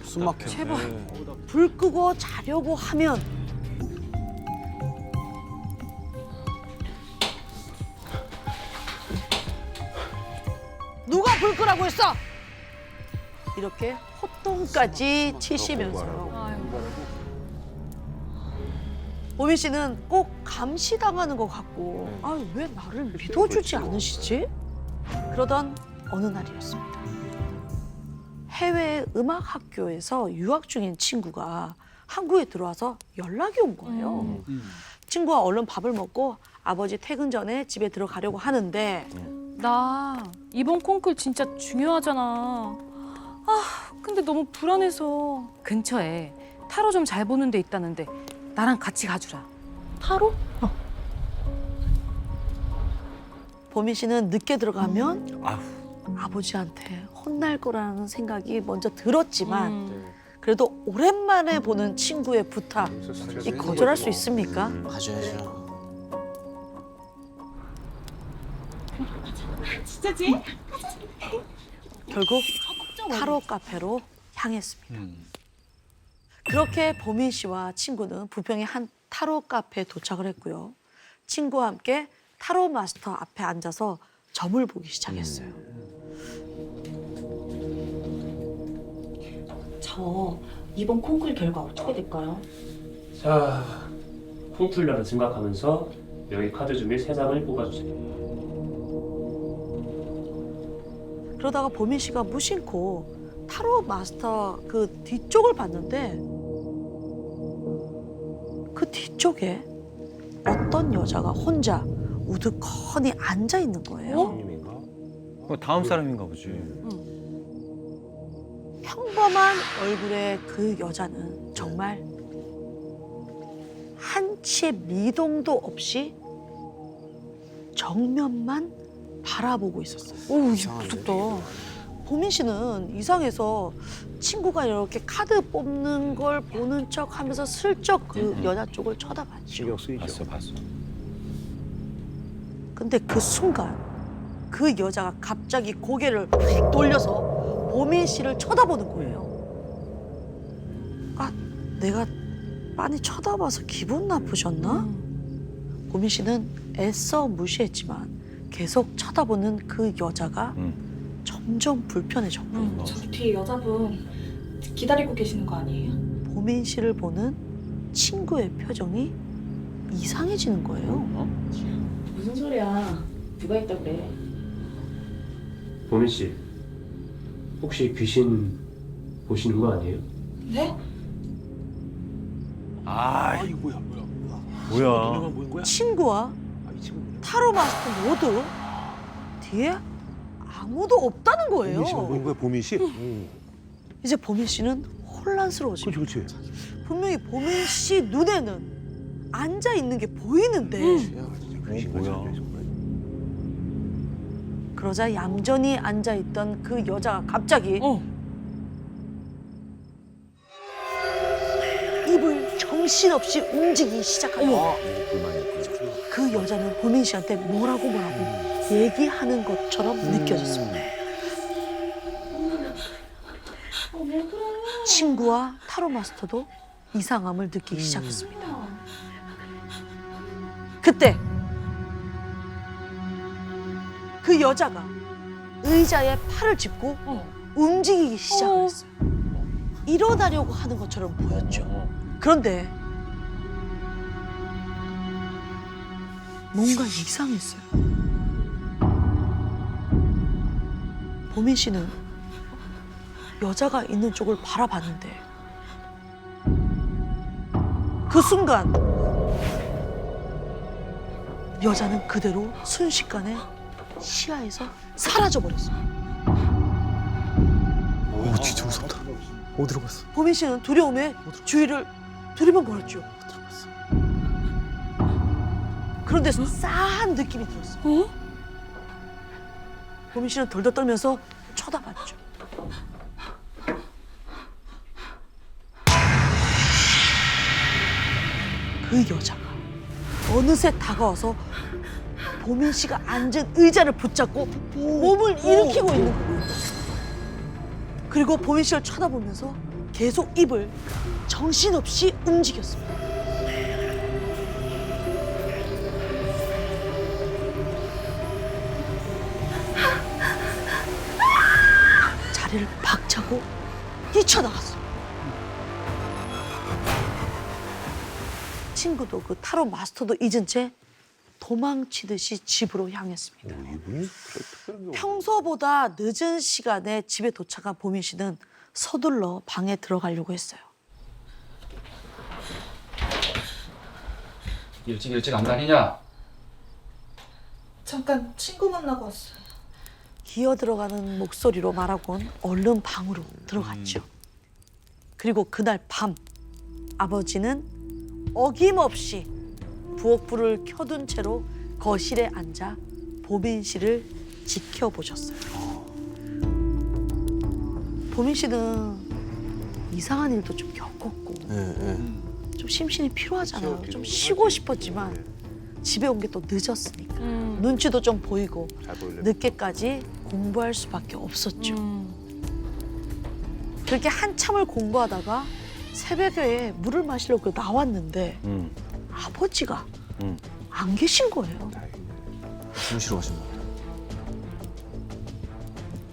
숨 막혀. 제발 불 끄고 자려고 하면 누가 불 끄라고 했어? 이렇게 호통까지 치시면서요. 보민 씨는 꼭 감시당하는 것 같고 아, 왜 나를 믿어주지 않으시지? 그러던 어느 날이었습니다. 해외 음악학교에서 유학 중인 친구가 한국에 들어와서 연락이 온 거예요. 친구가 얼른 밥을 먹고 아버지 퇴근 전에 집에 들어가려고 하는데 나 이번 콩쿨 진짜 중요하잖아. 아, 근데 너무 불안해서 근처에 타로 좀 잘 보는 데 있다는데 나랑 같이 가주라. 타로? 보민 씨는 늦게 들어가면 아버지한테 혼날 거라는 생각이 먼저 들었지만 그래도 오랜만에 보는 친구의 부탁 이 거절할 수 있습니까? 가져야죠. 진짜지? 결국 타로 카페로 향했습니다. 그렇게 보민 씨와 친구는 부평의 한 타로 카페에 도착을 했고요. 친구와 함께 타로 마스터 앞에 앉아서 점을 보기 시작했어요. 저 이번 콩쿨 결과 어떻게 될까요? 자, 콩쿨러를 생각하면서 여기 카드 중에 3장을 뽑아주세요. 그러다가 보민 씨가 무심코 타로 마스터 그 뒤쪽을 봤는데 그 뒤쪽에 어떤 여자가 혼자 우두커니 앉아 있는 거예요. 다음 사람인가 보지. 평범한 얼굴의 그 여자는 정말 한치의 미동도 없이 정면만 바라보고 있었어요. 오, 무섭다. 보민 씨는 이상해서 친구가 이렇게 카드 뽑는 걸 보는 척 하면서 슬쩍 그 여자 쪽을 쳐다봤죠. 신경 쓰이죠. 봤어. 근데 그 순간 그 여자가 갑자기 고개를 휙 돌려서 보민 씨를 쳐다보는 거예요. 아, 내가 빤히 쳐다봐서 기분 나쁘셨나? 보민 씨는 애써 무시했지만 계속 쳐다보는 그 여자가 점점 불편해졌고 저 뒤에 여자분 기다리고 계시는 거 아니에요? 보민 씨를 보는 친구의 표정이 이상해지는 거예요. 무슨 소리야? 누가 있다 그래? 보민 씨, 혹시 귀신 보시는 거 아니에요? 네? 이거 뭐야? 친구와 타로 마스터 모두 뒤에 아무도 없다는 거예요. 보는 거야, 보민 씨? 이제 보민 씨는 혼란스러워지고 그렇지. 분명히 보민 씨 눈에는 앉아 있는 게 보이는데 뭐야? 그러자 얌전히 앉아 있던 그 여자가 갑자기 입을 정신없이 움직이기 시작하고 그 여자는 보민 씨한테 뭐라고 얘기하는 것처럼 느껴졌습니다. 친구와 타로 마스터도 이상함을 느끼기 시작했습니다. 그때 그 여자가 의자에 팔을 짚고 움직이기 시작을 했어요. 일어나려고 하는 것처럼 보였죠. 그런데 뭔가 이상했어요. 보민 씨는 여자가 있는 쪽을 바라봤는데 그 순간 여자는 그대로 순식간에 시야에서 사라져버렸어요. 오, 진짜 무섭다. 어디로 갔어? 보민 씨는 두려움에 주위를 두리번거렸죠. 그런데 싸한 느낌이 들었어요. 보민 씨는 덜덜 떨면서 쳐다봤죠. 그 여자가 어느새 다가와서 보민 씨가 앉은 의자를 붙잡고 몸을 일으키고 있는 거예요. 그리고 보민 씨를 쳐다보면서 계속 입을 정신없이 움직였습니다. 자리를 박차고 뛰쳐나갔어요. 친구도 그 타로 마스터도 잊은 채 도망치듯이 집으로 향했습니다. 평소보다 늦은 시간에 집에 도착한 보민 씨는 서둘러 방에 들어가려고 했어요. 일찍 안 다니냐? 잠깐 친구 만나고 왔어요. 기어 들어가는 목소리로 말하곤 얼른 방으로 들어갔죠. 그리고 그날 밤 아버지는 어김없이 부엌불을 켜둔 채로 거실에 앉아 보민 씨를 지켜보셨어요. 보민 씨는 이상한 일도 좀 겪었고 좀 심신이 필요하잖아요. 좀 쉬고 싶었지만 집에 온 게 또 늦었으니까 눈치도 좀 보이고 늦게까지 공부할 수밖에 없었죠. 그렇게 한참을 공부하다가 새벽에 물을 마시려고 나왔는데 아버지가 안 계신 거예요. 주무시러 가신 거.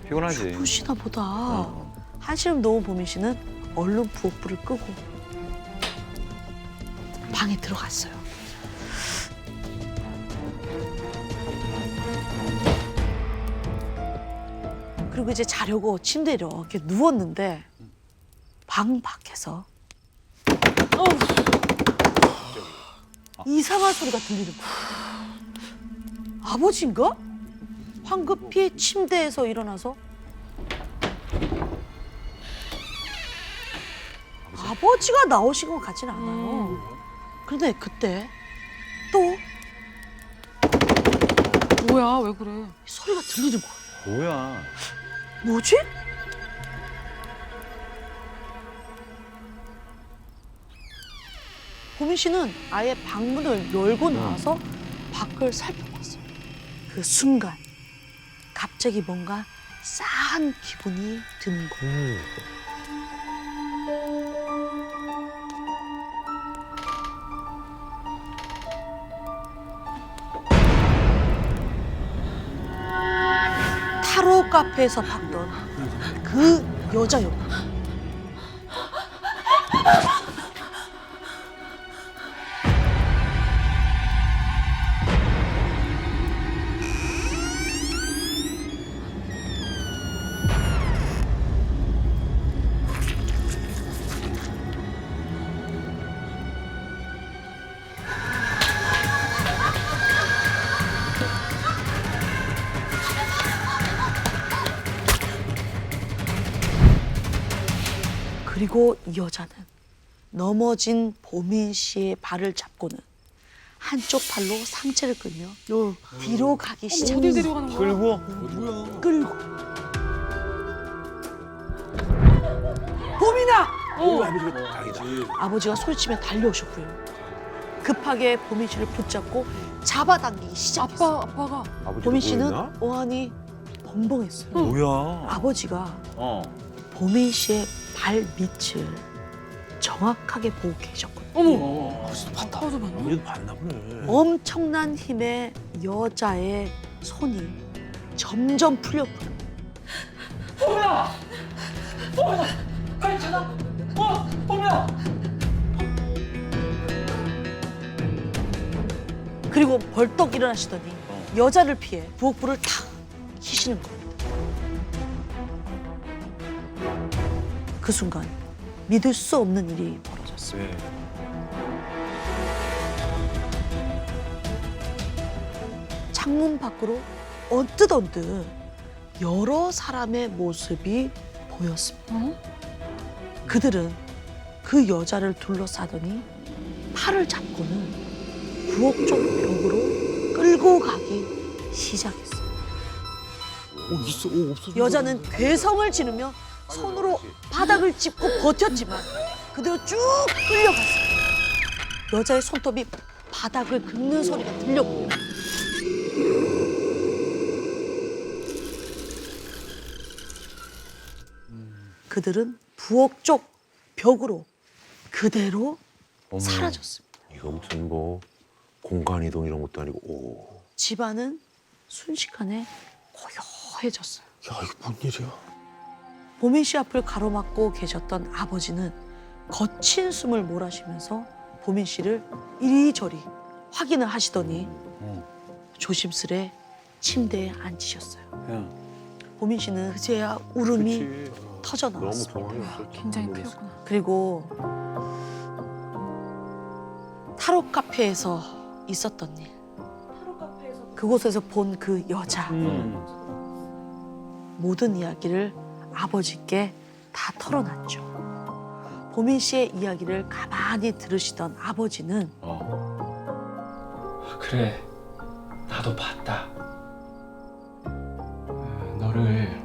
피곤하지. 주무시나 보다. 한시름 놓은 보민 씨는 얼른 부엌불을 끄고 방에 들어갔어요. 그리고 이제 자려고 침대에 이렇게 누웠는데 방 밖에서 이상한 소리가 들리는 거예요. 아버지인가? 황급히 침대에서 일어나서 아버지가 나오신 것 같지는 않아요. 그런데 그때 또 뭐야, 왜 그래? 소리가 들리는 거예요. 뭐야? 뭐지? 보민 씨는 아예 방문을 열고 나와서 밖을 살펴봤어요. 그 순간 갑자기 뭔가 싸한 기분이 드는 거예요. 타로 카페에서 봤던 그 여자였고 그리고 이 여자는 넘어진 보민 씨의 발을 잡고는 한쪽 팔로 상체를 끌며 뒤로 가기 시작했어요. 어디 데려가는 거야? 끌고? 끌고. 보민아! 아버지가 소리치며 달려오셨고요. 급하게 보민 씨를 붙잡고 잡아당기기 시작했어요. 아빠가 보민 씨는 어안이 벙벙했어요. 뭐야? 아버지가 보민 씨의 발 밑을 정확하게 보고 계셨거든요. 어머. 아버지도 봤다. 아빠도 봤나? 아버지도 봤나 보네. 엄청난 힘의 여자의 손이 점점 풀렸고요. 괜찮아? 보면. 그리고 벌떡 일어나시더니 여자를 피해 부엌불을 탁 켜시는 겁니다. 그 순간 믿을 수 없는 일이 벌어졌습니다. 창문 밖으로 언뜻 여러 사람의 모습이 보였습니다. 그들은 그 여자를 둘러싸더니 팔을 잡고는 부엌 쪽 벽으로 끌고 가기 시작했어요. 여자는 괴성을 지르며 손으로 바닥을 짚고 버텼지만 그대로 쭉 끌려갔어요. 여자의 손톱이 바닥을 긁는 소리가 들렸고요. 그들은 부엌 쪽 벽으로 그대로 사라졌습니다. 이거 무슨 뭐 공간 이동 이런 것도 아니고 오. 집안은 순식간에 고요해졌어요. 야 이거 뭔 일이야? 보민 씨 앞을 가로막고 계셨던 아버지는 거친 숨을 몰아쉬면서 보민 씨를 이리저리 확인을 하시더니 조심스레 침대에 앉으셨어요. 보민 씨는 그제야 울음이 터져 나왔습니다. 굉장히 크였구나. 그리고 타로 카페에서 있었던 일, 그곳에서 본 그 여자, 모든 이야기를 아버지께 다 털어놨죠. 보민 씨의 이야기를 가만히 들으시던 아버지는 그래, 나도 봤다. 너를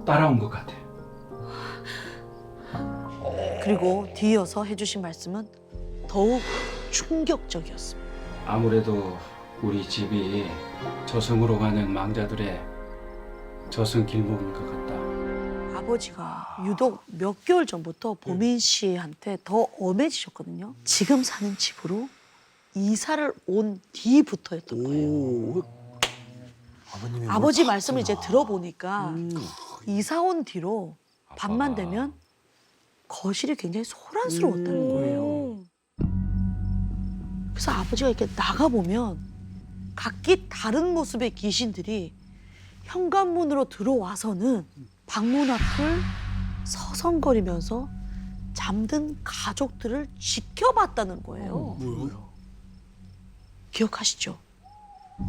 따라온 것 같아. 그리고 뒤이어서 해주신 말씀은 더욱 충격적이었습니다. 아무래도 우리 집이 저승으로 가는 망자들의 저승 길목인 것 같다. 아버지가 유독 몇 개월 전부터 보민 씨한테 더 엄해지셨거든요. 지금 사는 집으로 이사를 온 뒤부터였던 거예요. 아버지 말씀을 이제 들어보니까 이사 온 뒤로 밤만 되면 거실이 굉장히 소란스러웠다는 거예요. 그래서 아버지가 이렇게 나가보면 각기 다른 모습의 귀신들이 현관문으로 들어와서는 방문 앞을 서성거리면서 잠든 가족들을 지켜봤다는 거예요. 기억하시죠?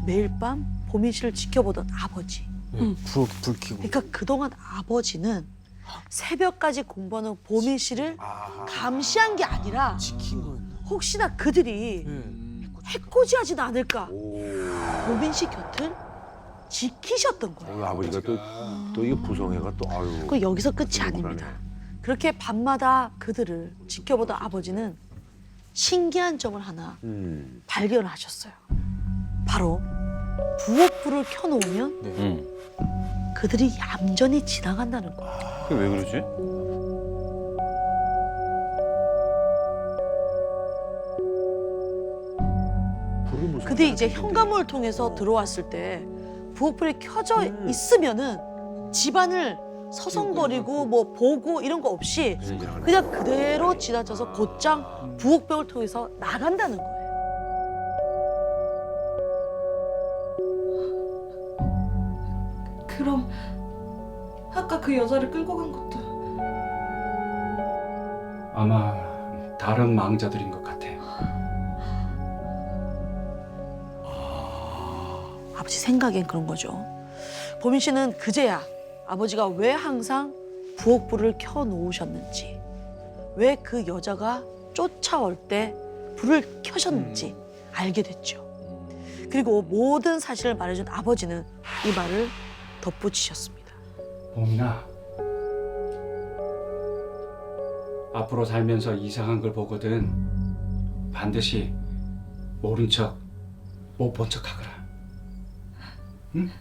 매일 밤 보민 씨를 지켜보던 아버지. 불 켜고. 그러니까 그동안 아버지는 새벽까지 공부하는 보민 씨를 감시한 게 아니라 혹시나 그들이 해코지하진 않을까 보민 씨 곁을 지키셨던 거예요. 아버지가 또 이게 부성애가 또 아유. 그 여기서 끝이 아닙니다. 그렇게 밤마다 그들을 지켜보던 아버지는 신기한 점을 하나 발견을 하셨어요. 바로 부엌불을 켜놓으면 그들이 얌전히 지나간다는 거예요. 그게 왜 그러지? 그들이 이제 현관문을 통해서 들어왔을 때 부엌불이 켜져 있으면은 집안을 서성거리고 뭐 보고 이런 거 없이 그냥 그대로 지나쳐서 곧장 부엌벽을 통해서 나간다는 거예요. 그럼 아까 그 여자를 끌고 간 것도 아마 다른 망자들인 것 같아. 아버지 생각엔 그런 거죠. 보민 씨는 그제야 아버지가 왜 항상 부엌불을 켜놓으셨는지, 왜 그 여자가 쫓아올 때 불을 켜셨는지 알게 됐죠. 그리고 모든 사실을 말해준 아버지는 이 말을 덧붙이셨습니다. 보민아, 앞으로 살면서 이상한 걸 보거든 반드시 모른 척, 못 본 척 하거라. 응?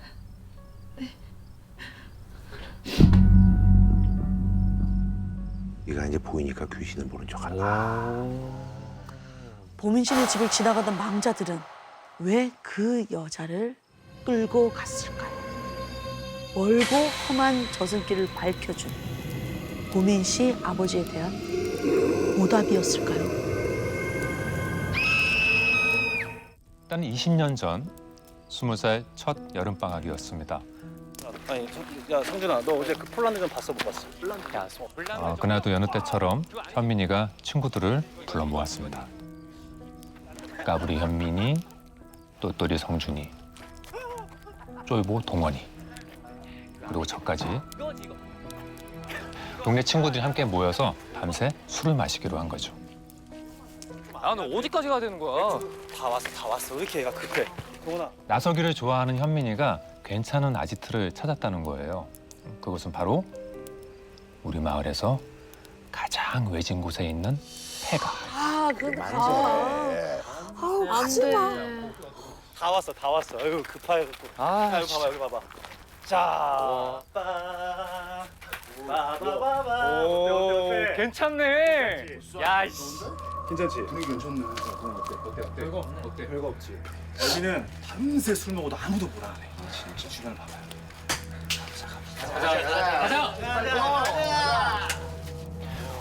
얘가 이제 보이니까 귀신을 보는 척한다. 보민 씨네 집을 지나가던 망자들은 왜 그 여자를 끌고 갔을까요? 멀고 험한 저승길을 밝혀준 보민 씨 아버지에 대한 오답이었을까요? 일단 20년 전 20살 첫 여름방학이었습니다. 아니, 야 성준아, 너 어제 그 폴란드 좀 봤어 못 봤어? 그날도 여느 때처럼 현민이가 친구들을 불러 모았습니다. 까불이 현민이, 똘똘이 성준이, 쫄보 동원이, 그리고 저까지 동네 친구들이 함께 모여서 밤새 술을 마시기로 한 거죠. 아, 너 어디까지 가야 되는 거야? 다 왔어. 왜 이렇게 얘가 급해? 동원아. 나서기를 좋아하는 현민이가 괜찮은 아지트를 찾았다는 거예요. 그것은 바로 우리 마을에서 가장 외진 곳에 있는 폐가. 아, 그거 아우, 하지 마. 다 왔어. 아유 급하게 갖고. 아, 여기 봐봐. 자, 빠바바바. 오, 괜찮네. 야, 씨. 괜찮지? 분위기 괜찮네. 어때? 별거 없네. 어때? 별거 없지. 여기는 밤새 술 먹어도 아무도 뭐라 안 해. 진짜 주변을 봐봐요. 가자.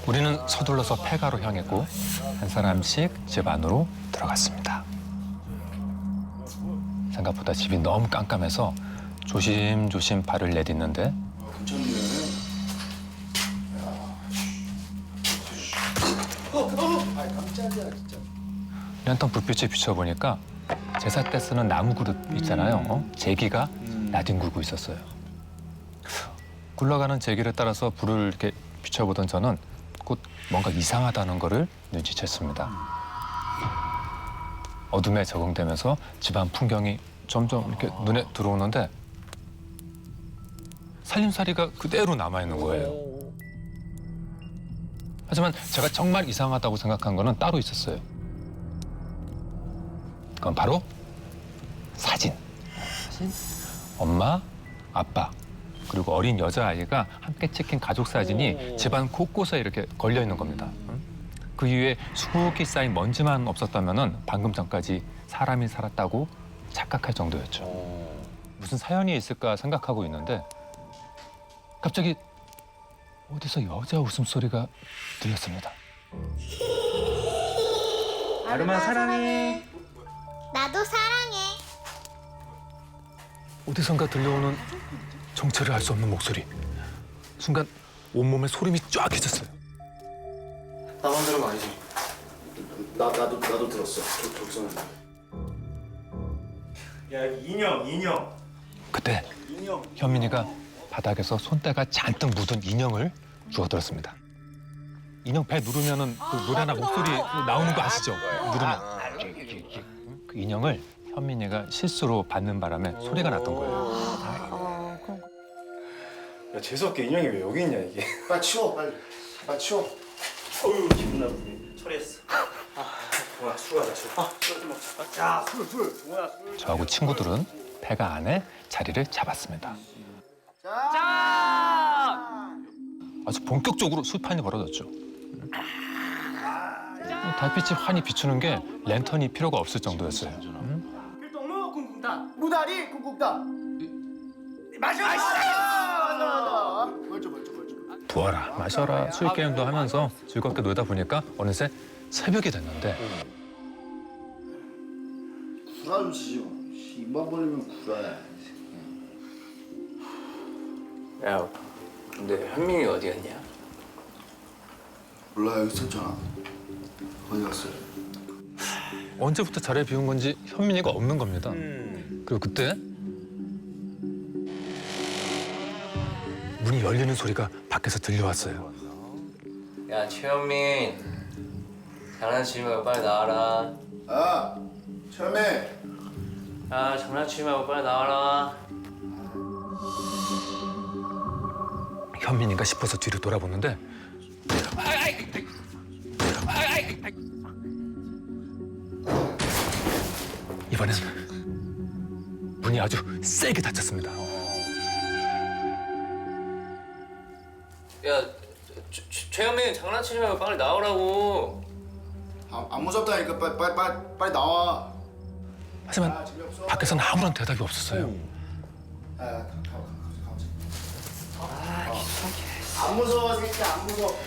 우리는 서둘러서 폐가로 향했고 한 사람씩 집 안으로 들어갔습니다. 생각보다 집이 너무 깜깜해서 조심조심 발을 내딛는데 깜짝이야 진짜. 랜턴 불빛에 비춰보니까 제사 때 쓰는 나무 그릇 있잖아요. 제기가 나뒹굴고 있었어요. 굴러가는 제기를 따라서 불을 이렇게 비춰보던 저는 곧 뭔가 이상하다는 거를 눈치챘습니다. 어둠에 적응되면서 집안 풍경이 점점 이렇게 눈에 들어오는데 살림살이가 그대로 남아있는 거예요. 하지만 제가 정말 이상하다고 생각한 거는 따로 있었어요. 그건 바로 사진. 엄마, 아빠, 그리고 어린 여자아이가 함께 찍힌 가족 사진이 집안 곳곳에 이렇게 걸려 있는 겁니다. 그 위에 수북히 쌓인 먼지만 없었다면 방금 전까지 사람이 살았다고 착각할 정도였죠. 무슨 사연이 있을까 생각하고 있는데 갑자기 어디서 여자 웃음소리가 들렸습니다. 아름아 사랑해. 나도 사랑해. 어디선가 들려오는 정체를 알 수 없는 목소리. 순간 온몸에 소름이 쫙 끼쳤어요. 나만 들으면 아니지. 나도 들었어. 적성은. 야 인형. 그때 현민이가 바닥에서 손때가 잔뜩 묻은 인형을 주워들었습니다. 인형 배 누르면은 그 노래나 목소리 나오는 거 아시죠? 누르면 그 인형을 현민이가 실수로 받는 바람에 소리가 났던 거예요. 야 재수없게 인형이 왜 여기 있냐 이게. 빨리 치워. 어휴 기분 나쁘네. 처리했어. 동아 술 하자 술. 술 좀 먹자. 야 술. 동아 술. 저하고 친구들은 폐가 안에 자리를 잡았습니다. 아주 본격적으로 술판이 벌어졌죠. 달빛이 환히 비추는 게 랜턴이 필요가 없을 정도였어요. 필동무 쿵쿵따. 무다리 쿵쿵따. 마셔. 멀쩡. 부어라, 마셔라, 술 게임도 하면서 즐겁게 놀다 보니까 어느새 새벽이 됐는데 구라 좀 치죠. 입만 벌리면 구라야. 야, 근데 현민이 어디 갔냐? 몰라 여기 있었잖아. 어디 갔어요? 언제부터 자리에 비운 건지 현민이가 없는 겁니다. 그리고 그때 문이 열리는 소리가 밖에서 들려왔어요. 야, 최현민. 장난치지 말고 빨리 나와라. 아, 처음에 야, 장난치지 말고 빨리 나와라. 현민인가 싶어서 뒤로 돌아보는데 이번엔 문이 아주 세게 닫혔습니다. 야, 최현민 장난치지 말고 빨리 나오라고. 안 무섭다니까 빨리 나와. 하지만 밖에서는 아무런 대답이 없었어요. 안 무서워 새끼 안 무서워.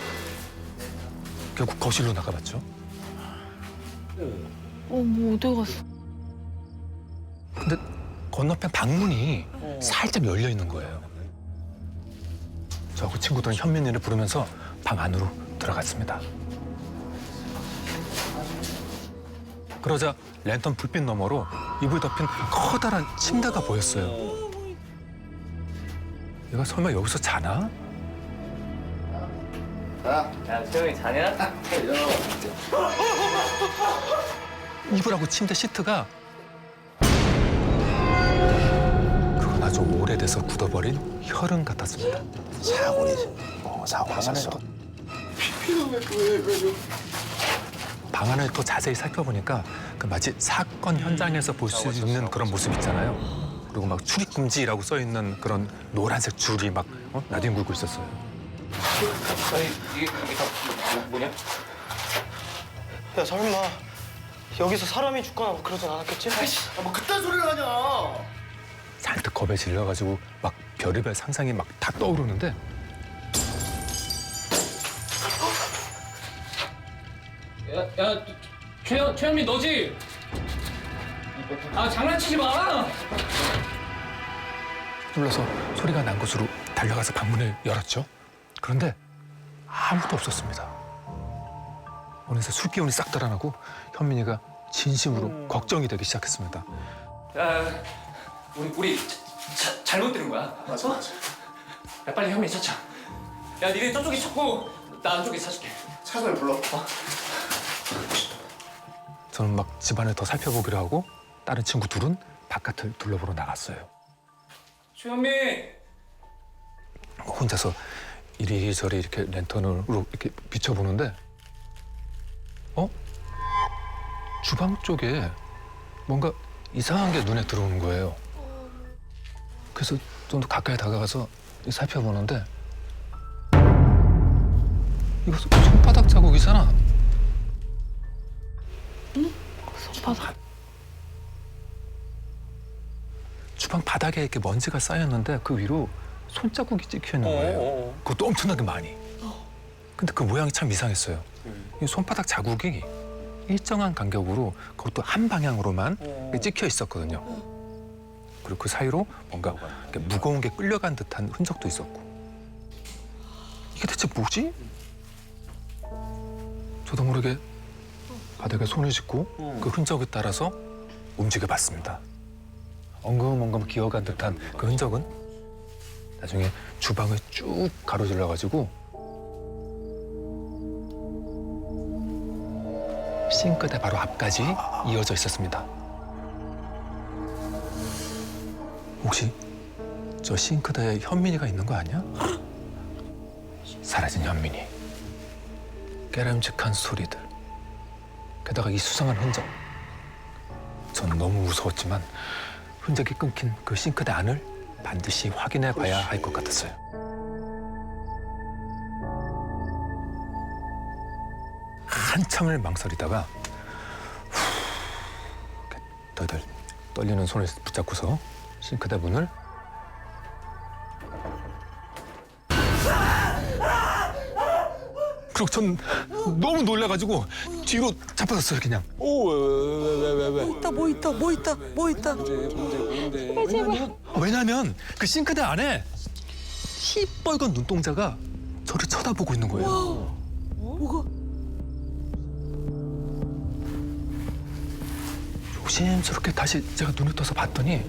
결국 거실로 나가봤죠. 뭐 어디 갔어? 근데 건너편 방문이 살짝 열려 있는 거예요. 저하고 친구들은 현민이를 부르면서 방 안으로 들어갔습니다. 그러자 랜턴 불빛 너머로 이불 덮인 커다란 침대가 보였어요. 얘가 설마 여기서 자나? 야, 태영이 자냐? 이불하고 침대 시트가 그건 아주 오래돼서 굳어버린 혈흔 같았습니다. 사고리지. 사고가 샀어. 방 안을 더 자세히 살펴보니까 그 마치 사건 현장에서 볼 수 있는 그런 모습 있잖아요. 그리고 막 출입 금지라고 써 있는 그런 노란색 줄이 막 나뒹굴고 있었어요. 아니, 이게 다 뭐냐? 야 설마 여기서 사람이 죽거나 뭐 그러진 않았겠지? 뭐 그딴 소리를 하냐? 잔뜩 겁에 질려가지고 막 별의별 상상이 막 다 떠오르는데 야, 최현민 너지? 아, 장난치지 마! 눌러서 소리가 난 곳으로 달려가서 방문을 열었죠. 그런데 아무도 없었습니다. 어느새 술기운이 싹 달아나고 현민이가 진심으로 걱정이 되기 시작했습니다. 야, 우리 잘못 들은 거야. 맞아. 야, 빨리 현민 찾자. 야, 니네 저쪽에 찾고 나 안쪽에 찾을게. 차선을 불러. 저는 막 집안을 더 살펴보기로 하고 다른 친구 둘은 바깥을 둘러보러 나갔어요. 최현민! 혼자서 이리저리 이렇게 랜턴으로 이렇게 비춰보는데 주방 쪽에 뭔가 이상한 게 눈에 들어오는 거예요. 그래서 좀 더 가까이 다가가서 살펴보는데 이거 손바닥 자국이잖아. 응? 손바닥? 주방 바닥에 이렇게 먼지가 쌓였는데 그 위로 손자국이 찍혀 있는 거예요. 그것도 엄청나게 많이. 근데 그 모양이 참 이상했어요. 이 손바닥 자국이 일정한 간격으로 그것도 한 방향으로만 찍혀 있었거든요. 그리고 그 사이로 뭔가 이렇게 무거운 게 끌려간 듯한 흔적도 있었고. 이게 대체 뭐지? 저도 모르게 바닥에 손을 짚고 그 흔적에 따라서 움직여봤습니다. 엉금엉금 기어간 듯한 그 흔적은 나중에 주방을 쭉 가로질러가지고 싱크대 바로 앞까지 이어져 있었습니다. 혹시 저 싱크대에 현민이가 있는 거 아니야? 사라진 현민이, 깨름직한 소리들, 게다가 이 수상한 흔적. 저는 너무 무서웠지만 흔적이 끊긴 그 싱크대 안을 반드시 확인해 봐야 할 것 같았어요. 한참을 망설이다가 덜덜 떨리는 손을 붙잡고서 싱크대 문을 그리고 전 너무 놀라가지고 뒤로 자빠졌어요 그냥. 뭐 있다. 왜냐면 그 싱크대 안에 시뻘건 눈동자가 저를 쳐다보고 있는 거예요. 뭐가? 조심스럽게 다시 제가 눈을 떠서 봤더니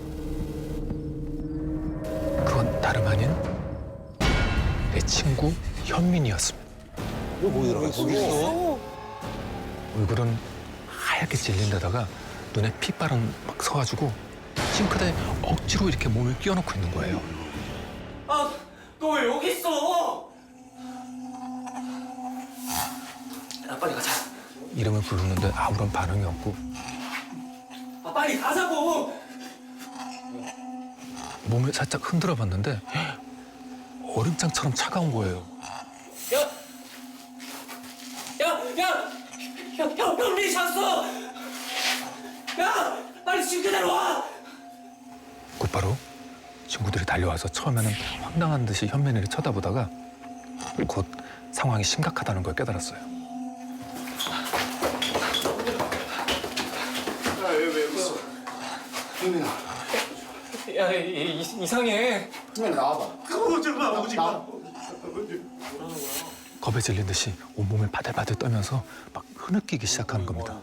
그건 다름 아닌 내 친구 현민이었습니다. 너 뭐 들어가 있어? 얼굴은 하얗게 질린 데다가 눈에 핏바람 막 서가지고 싱크대에 억지로 이렇게 몸을 끼워넣고 있는 거예요. 아, 너 왜 여기 있어? 야, 빨리 가자. 이름을 부르는데 아무런 반응이 없고 아, 빨리 가자고. 몸을 살짝 흔들어 봤는데 얼음장처럼 차가운 거예요. 현민이 잤어. 야, 빨리 싱크대로 와. 곧바로 친구들이 달려와서 처음에는 황당한 듯이 현민이를 쳐다보다가 곧 상황이 심각하다는 걸 깨달았어요. 왜 웃어? 현민아. 야, 이상해. 현민아 나와봐. 오지 마. 겁에 질린 듯이 온몸을 바들바들 떨면서 막 흐느끼기 시작하는 겁니다.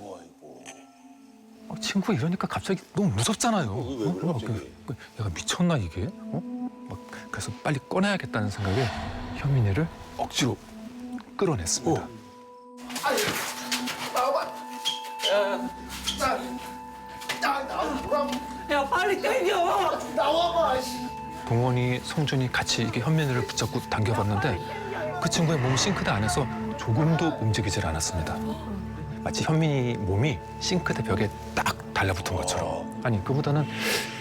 친구 이러니까 갑자기 너무 무섭잖아요. 얘가 미쳤나 이게? 막 그래서 빨리 꺼내야겠다는 생각에 현민이를 억지로 끌어냈습니다. 나와봐. 야 빨리 땡겨. 나와봐. 동원이, 성준이 같이 이렇게 현민이를 붙잡고 당겨봤는데 그 친구의 몸 싱크대 안에서 조금도 움직이질 않았습니다. 마치 현민이 몸이 싱크대 벽에 딱 달라붙은 것처럼. 아니 그보다는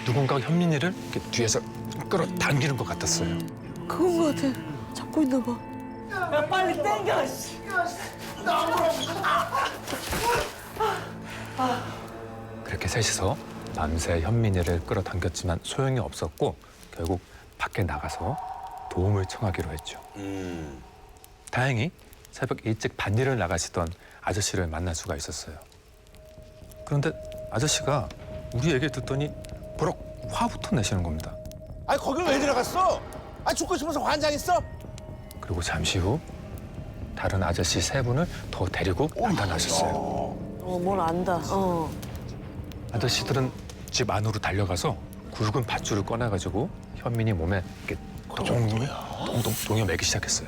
누군가가 현민이를 이렇게 뒤에서 끌어당기는 것 같았어요. 그건 것 같아. 잡고 있나 봐. 야 빨리 땡겨. 그렇게 셋이서 밤새 현민이를 끌어당겼지만 소용이 없었고 결국 밖에 나가서 도움을 청하기로 했죠. 다행히 새벽 일찍 밭일을 나가시던 아저씨를 만날 수가 있었어요. 그런데 아저씨가 우리 얘기를 듣더니 버럭 화부터 내시는 겁니다. 아니 거길 왜 들어갔어? 아 죽고 싶어서 환장했어? 그리고 잠시 후 다른 아저씨 3분을 더 데리고 나타나셨어요. 뭘 안다. 아저씨들은 집 안으로 달려가서 굵은 밧줄을 꺼내가지고 현민이 몸에 이렇게 동동 동여 매기 시작했어요.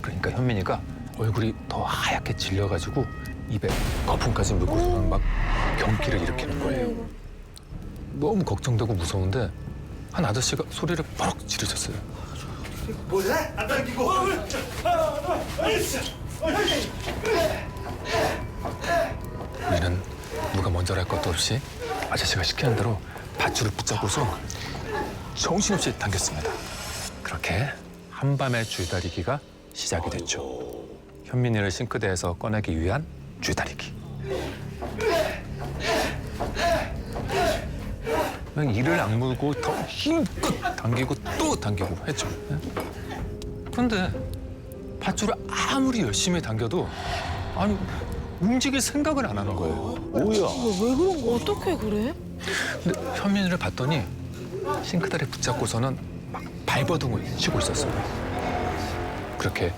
그러니까 현민이가 얼굴이 더 하얗게 질려가지고 입에 거품까지 물고서는 막 경기를 일으키는 거예요. 너무 걱정되고 무서운데 한 아저씨가 소리를 버럭 지르셨어요. 뭐래? 안 당기고. 우리는 누가 먼저랄 것도 없이 아저씨가 시키는 대로 밧줄을 붙잡고서 정신없이 당겼습니다. 그렇게 한밤의 줄다리기가 시작이 됐죠. 현민이를 싱크대에서 꺼내기 위한 줄다리기. 그냥 이를 악물고 더 힘껏 당기고 또 당기고 했죠. 그런데 밧줄을 아무리 열심히 당겨도 아니 움직일 생각을 안 하는 거예요. 뭐야? 왜 그런 거? 어떻게 그래? 근데 현민이를 봤더니 싱크대를 붙잡고서는 막 발버둥을 치고 있었어요. 그렇게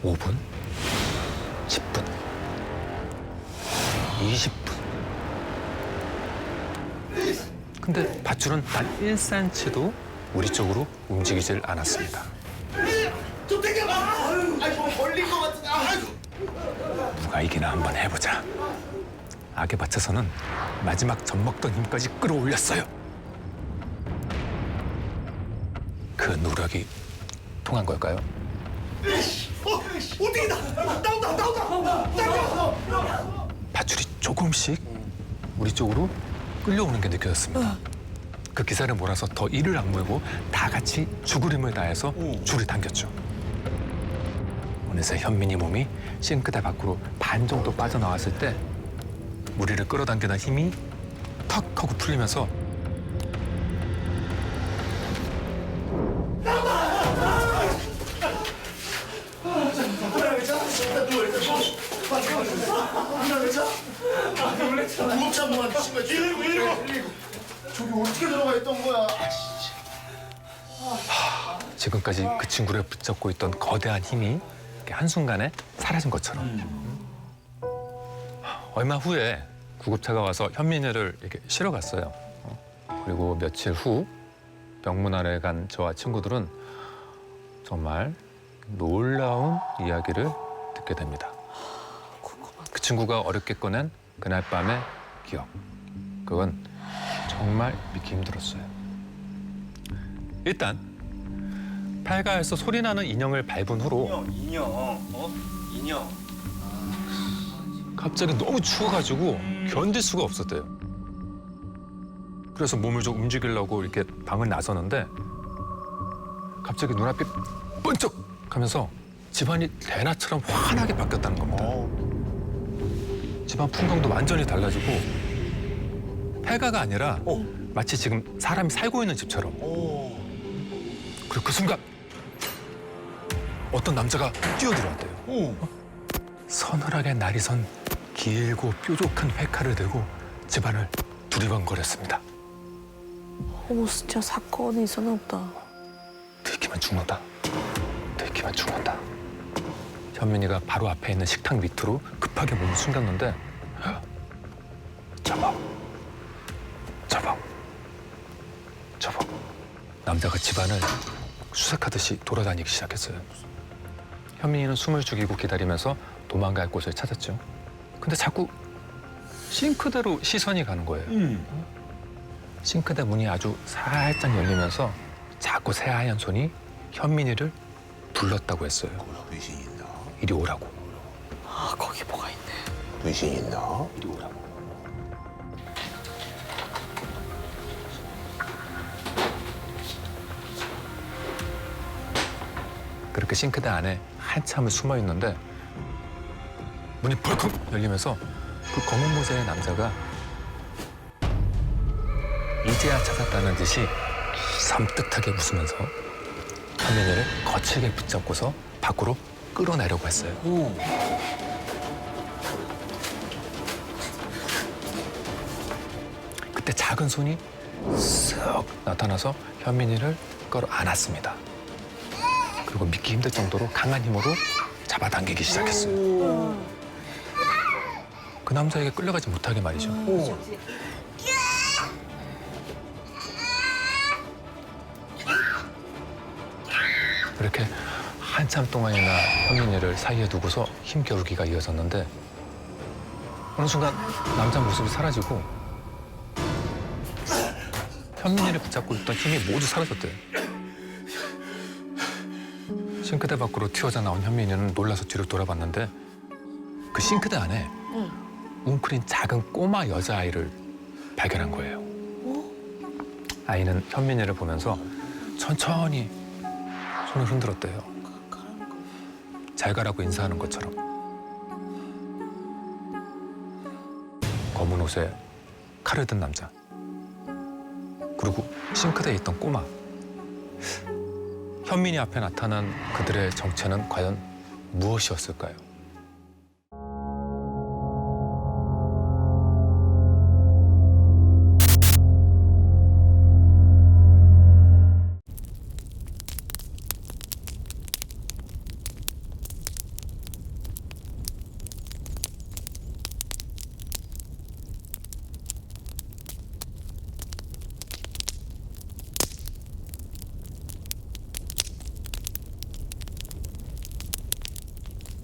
5분, 10분, 20분. 근데 밧줄은 단 1cm도 우리 쪽으로 움직이질 않았습니다. 좀 당겨봐. 아이고 걸린 것 같은데. 아이고. 누가 이기나 한번 해보자. 악에 받쳐서는 마지막 젖먹던 힘까지 끌어올렸어요. 그 노력이 통한 걸까요? 어떻게 나온다. 밧줄이 조금씩 우리 쪽으로 끌려오는 게 느껴졌습니다. 그 기사를 몰아서 더 이를 악물고 다 같이 죽으림을 다해서 줄을 당겼죠. 어느새 현민이 몸이 싱크대 밖으로 반 정도 빠져나왔을 때 우리를 끌어당기는 힘이 턱 하고 풀리면서 무겁지 뭐한 친구야. 119. 저기 어떻게 들어가 있던 거야? 지금까지 그 친구를 붙잡고 있던 거대한 힘이 이렇게 한순간에 사라진 것처럼. 얼마 후에 구급차가 와서 현민이를 이렇게 실어 갔어요. 그리고 며칠 후 병문안에 간 저와 친구들은 정말 놀라운 이야기를 듣게 됩니다. 그 친구가 어렵게 꺼낸 그날 밤의 기억. 그건 정말 믿기 힘들었어요. 일단 폐가에서 소리나는 인형을 밟은 후로 인형. 갑자기 너무 추워가지고 견딜 수가 없었대요. 그래서 몸을 좀 움직이려고 이렇게 방을 나서는데 갑자기 눈앞이 번쩍하면서 집안이 대낮처럼 환하게 바뀌었다는 겁니다. 집안 풍경도 완전히 달라지고 폐가가 아니라 마치 지금 사람이 살고 있는 집처럼. 그리고 그 순간 어떤 남자가 뛰어들어왔대요. 서늘하게 날이 선 길고 뾰족한 회칼을 들고 집안을 두리번거렸습니다. 어머, 진짜 사건이 있었나 보다. 들키면 죽는다. 들키면 죽는다. 현민이가 바로 앞에 있는 식탁 밑으로 급하게 몸을 숨겼는데 잡아. 남자가 집안을 수색하듯이 돌아다니기 시작했어요. 현민이는 숨을 죽이고 기다리면서 도망갈 곳을 찾았죠. 근데 자꾸 싱크대로 시선이 가는 거예요. 싱크대 문이 아주 살짝 열리면서 자꾸 새하얀 손이 현민이를 불렀다고 했어요. 귀신 있나? 이리 오라고. 아, 거기 뭐가 있네. 귀신 있나? 이리 오라고. 그렇게 싱크대 안에 한참을 숨어 있는데 문이 벌컥 열리면서 그 검은 모자의 남자가 이제야 찾았다는 듯이 섬뜩하게 웃으면서 현민이를 거칠게 붙잡고서 밖으로 끌어내려고 했어요. 그때 작은 손이 쓱 나타나서 현민이를 끌어 안았습니다. 그리고 믿기 힘들 정도로 강한 힘으로 잡아당기기 시작했어요. 그 남자에게 끌려가지 못하게 말이죠. 그렇게 한참 동안이나 현민이를 사이에 두고서 힘겨루기가 이어졌는데 어느 순간 남자 모습이 사라지고 현민이를 붙잡고 있던 힘이 모두 사라졌대요. 싱크대 밖으로 튀어져 나온 현민이는 놀라서 뒤로 돌아봤는데 그 싱크대 안에 웅크린 작은 꼬마 여자아이를 발견한 거예요. 아이는 현민이를 보면서 천천히 손을 흔들었대요. 잘 가라고 인사하는 것처럼. 검은 옷에 칼을 든 남자. 그리고 싱크대에 있던 꼬마. 현민이 앞에 나타난 그들의 정체는 과연 무엇이었을까요?